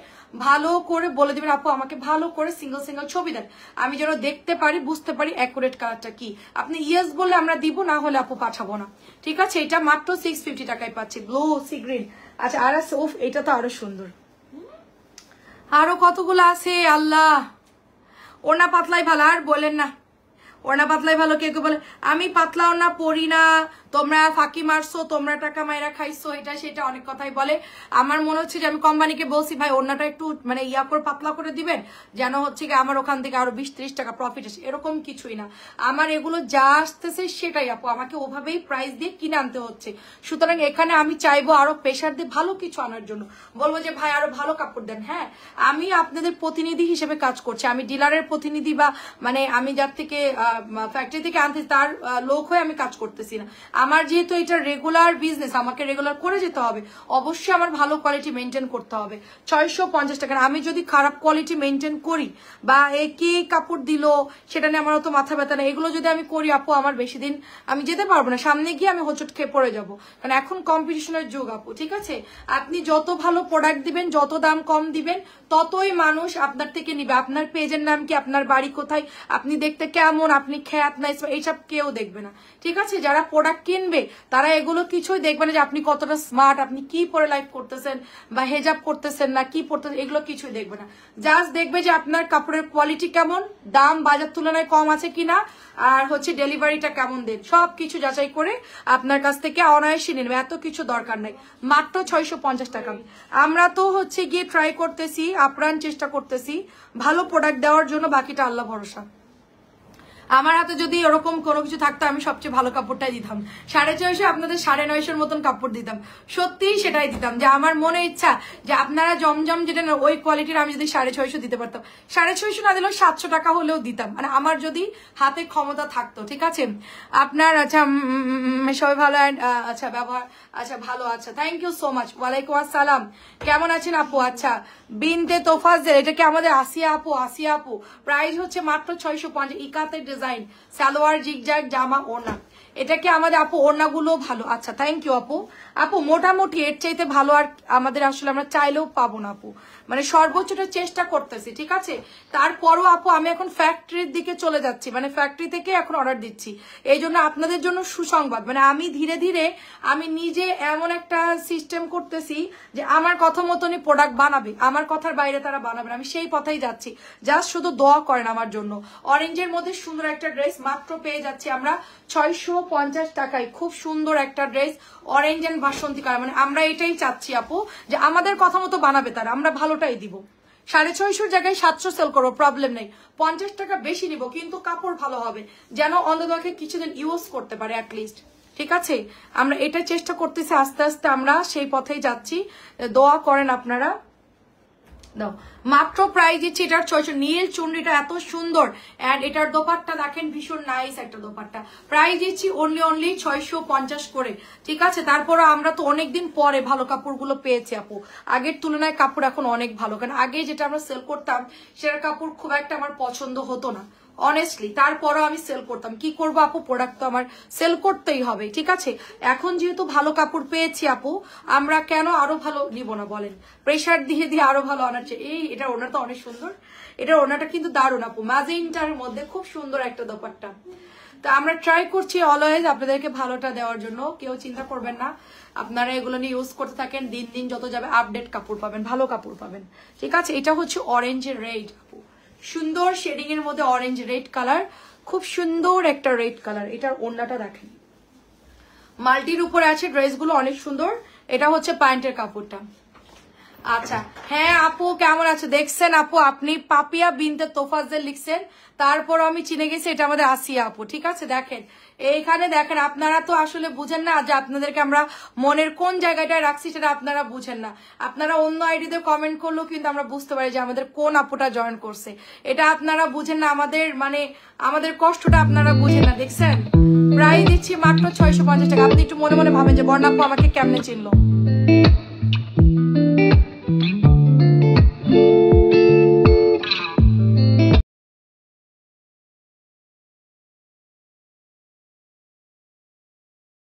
ভালো করে বলে দিবেন আপু আমাকে ভালো করে সিঙ্গেল সিঙ্গেল ছবি দেন, আমি যেন দেখতে পারি বুঝতে পারি অ্যাকুরেট কালারটা কি। আপনি ইয়েস বললে আমরা দিব, না হলে আপু পাঠাবো না, ঠিক আছে। এটা মাত্র 650 টাকায় পাচ্ছি, ব্লু সি গ্রিন। আচ্ছা আর আছে, ওফ এটা তো আরো সুন্দর, আরো কতগুলো আছে আল্লাহ। ওনা পাতলাই ভালো, আর বলেন না ওড়না পাতলাই ভালো। কেউ কেউ বলে আমি পাতলা ওড়না পরি না, তোমরা ফাঁকি মারছো, তোমরা টাকা মাইরা খাইছো, এটা সেটা অনেক কথাই বলে। আমার মনে হচ্ছে যে আমি কোম্পানিকে বলছি ভাই ওড়নাটা একটু মানে ইয়া করে পাতলা করে দিবেন, যেন হচ্ছে কি আমার ওখান থেকে আরো 20-30 টাকা প্রফিট আসে, এরকম কিছুই না। আমার এগুলো যা আসতেছে সেটাই আপু আমাকে ওভাবেই প্রাইস দিয়ে কিনে আনতে হচ্ছে। সুতরাং এখানে আমি চাইবো আরো প্রেশার দিয়ে ভালো কিছু আনার জন্য, বলবো যে ভাই আরো ভালো কাপড় দেন। হ্যাঁ আমি আপনাদের প্রতিনিধি হিসেবে কাজ করছি, আমি ডিলারের প্রতিনিধি বা মানে আমি যার থেকে ফ্যাক্টরি থেকে আনতে তার লোক হয়ে আমি কাজ করতেছি না। আমার যেহেতু এটা রেগুলার বিজনেস, আমাকে রেগুলার করে যেতে হবে, অবশ্যই আমার ভালো কোয়ালিটি মেনটেন করতে হবে। 650 টাকা আমি যদি খারাপ কোয়ালিটি মেনটেন করি বা কে কাপড় দিল সেটা নিয়ে আমার অত মাথা ব্যথা না, এগুলো যদি আমি করি আপু আমার বেশি দিন আমি যেতে পারবো না, সামনে গিয়ে আমি হোঁচট খেয়ে পড়ে যাবো। কারণ এখন কম্পিটিশনের যুগ আপু, ঠিক আছে। আপনি যত ভালো প্রোডাক্ট দিবেন, যত দাম কম দিবেন, ততই মানুষ আপনার থেকে নিবে। আপনার পেজের নাম কি, আপনার বাড়ি কোথায়, আপনি দেখতে কেমন, আপনি খ্যাত না, এইসব কেউ দেখবে না, ঠিক আছে। যারা প্রোডাক্ট কিনবে তারা এগুলো কিছুই দেখবে না যে আপনি কতটা স্মার্ট, আপনি কি পরে লাইফ করতেছেন বা হেজাব করতেছেন না কি পড়তেছেন, এগুলো কিছুই দেখবে না। জাস্ট দেখবে যে আপনার কাপড়ের কোয়ালিটি কেমন, দাম বাজার তুলনায় কম আছে কিনা, আর হচ্ছে ডেলিভারিটা কেমন দেন, সবকিছু যাচাই করে আপনার কাছ থেকে অনায়াসে নিয়ে নেবে, এত কিছু দরকার নাই। মাত্র 650 টাকা। আমরা তো হচ্ছে গিয়ে ট্রাই করতেছি, আপ্রাণ চেষ্টা করতেছি ভালো প্রোডাক্ট দেওয়ার জন্য, বাকিটা আল্লাহ ভরসা। আমার হাতে যদি এরকম কোনো কিছু থাকতো আমি সবচেয়ে ভালো কাপড়টাই দিতাম, 650 আপনাদের 950 মতন কাপড় দিতাম, সত্যিই সেটাই দিতাম। যে আমার মনে ইচ্ছা যে আপনারা জমজম যেটা না ওই কোয়ালিটির আমি যদি 650 দিতে পারতাম, 650 না দিলেও 700 টাকা হলেও দিতাম, মানে আমার যদি হাতে ক্ষমতা থাকতো, ঠিক আছে। আপনার আচ্ছা সবাই ভালো, আচ্ছা ব্যবহার আচ্ছা ভালো, আচ্ছা থ্যাংক ইউ সো মাচ। ওয়ালাইকুম আসসালাম, কেমন আছেন আপু? আচ্ছা বিনতে তোফাজ্জেল, এটা কি আমাদের আসিয়া আপু? আসিয়া আপু প্রাইস হচ্ছে মাত্র 650, ইকাতের ডিজাইন, সালোয়ার জিগজ্যাগ জামা ওড়না। এটা কি আমাদের আপু ওড়নাগুলো ভালো? আচ্ছা থ্যাংক ইউ আপু। আপু মোটামুটি এর চাইতে ভালো আর আমাদের আসলে আমরা চাইলেও পাবো না আপু, মানে সর্বোচ্চটা চেষ্টা করতেছি, ঠিক আছে। তারপরও আপু আমি এখন ফ্যাক্টরির দিকে চলে যাচ্ছি, মানে ফ্যাক্টরি থেকে এখন অর্ডার দিচ্ছি, এই জন্য আপনাদের জন্য সুসংবাদ, মানে আমি ধীরে ধীরে আমি নিজে এমন একটা সিস্টেম করতেছি যে আমার কথা মতনই প্রোডাক্ট বানাবে, আমার কথার বাইরে তারা বানাবে, আমি সেই পথেই যাচ্ছি। জাস্ট শুধু দোয়া করেন আমার জন্য। অরেঞ্জের মধ্যে সুন্দর একটা ড্রেস মাত্র পেয়ে যাচ্ছি আমরা 650 টাকায়, খুব সুন্দর একটা ড্রেস অরেঞ্জ এন্ড বাসন্তী কালার, মানে আমরা এটাই চাচ্ছি আপু যে আমাদের কথা মতো বানাবে তারা, আমরা ভালোটাই দিব। 650 জায়গায় 700 সেল করবো, প্রবলেম নেই, 50 টাকা বেশি নিব, কিন্তু কাপড় ভালো হবে, যেন অন্ততপক্ষে কিছুদিন ইউজ করতে পারে অ্যাটলিস্ট, ঠিক আছে। আমরা এটা চেষ্টা করতেছি, আস্তে আস্তে আমরা সেই পথেই যাচ্ছি, দোয়া করেন আপনারা। দাও মাত্র প্রাইস দিচ্ছি এটার 600। নীল চুনরিটা এত সুন্দর এন্ড এটার দোপাট্টা দেখেন ভীষণ নাইস একটা দোপাট্টা। প্রাইস দিচ্ছি অনলি 650 করে, ঠিক আছে। তারপরে আমরা তো অনেকদিন পরে ভালো কাপড়গুলো পেয়েছি আপু, আগের তুলনায় কাপড় এখন অনেক ভালো, কারণ আগে যেটা আমরা সেল করতাম সেটার কাপড় খুব একটা আমার পছন্দ হতো না অনেস্টলি, তারপরও আমি সেল করতাম। কি করবো আপু, প্রোডাক্ট তো আমার সেল করতেই হবে, ঠিক আছে। এখন যেহেতু ভালো কাপড় পেয়েছি আপু, আমরা কেন আরো ভালো নিব না বলেন, প্রেসার দিয়ে দিয়ে আরো ভালো আনার চেয়ে। এই এটার ওনাটা অনেক সুন্দর, এটার ওনাটা কিন্তু দারুণ আপু, ম্যাজেন্টার মধ্যে খুব সুন্দর একটা দোপাট্টা। তো আমরা ট্রাই করছি অলওয়েজ আপনাদেরকে ভালোটা দেওয়ার জন্য, কেউ চিন্তা করবেন না। আপনারা এগুলো নিয়ে ইউজ করতে থাকেন, দিন দিন যত যাবে আপডেট কাপড় পাবেন, ভালো কাপড় পাবেন, ঠিক আছে। এটা হচ্ছে অরেঞ্জ রেড আপু, সুন্দর শেডিং এর মধ্যে অরেঞ্জ রেড কালার, খুব সুন্দর একটা রেড কালার। এটার ওড়নাটা দেখেন মাল্টির উপরে আছে, ড্রেসগুলো অনেক সুন্দর। এটা হচ্ছে প্যান্টের কাপড়টা। আচ্ছা হ্যাঁ আপু কেমন আছে, দেখছেন আপু আপনি পাপিয়া বিনতে তোফাজ্জেল লিখছেন, তারপর আমি চিনে গেছি এটা আমাদের আসিয়া আপু, ঠিক আছে। দেখেন এইখানে দেখেন, আপনারা তো আসলে বুঝেন না যে আপনাদেরকে আমরা মনের কোন জায়গাটায় রাখছি, সেটা আপনারা বুঝেন না। আপনারা অন্য আইডিতে কমেন্ট করলেও কিন্তু আমরা বুঝতে পারি যে আমাদের কোন আপুটা জয়েন করছে, এটা আপনারা বুঝেন না। আমাদের মানে আমাদের কষ্টটা আপনারা বুঝেন না, দেখছেন। প্রায় দিচ্ছি মাত্র 650 টাকা। আপনি একটু মনে মনে ভাবেন যে বর্ণাপু আমাকে কেমনে চিনলো।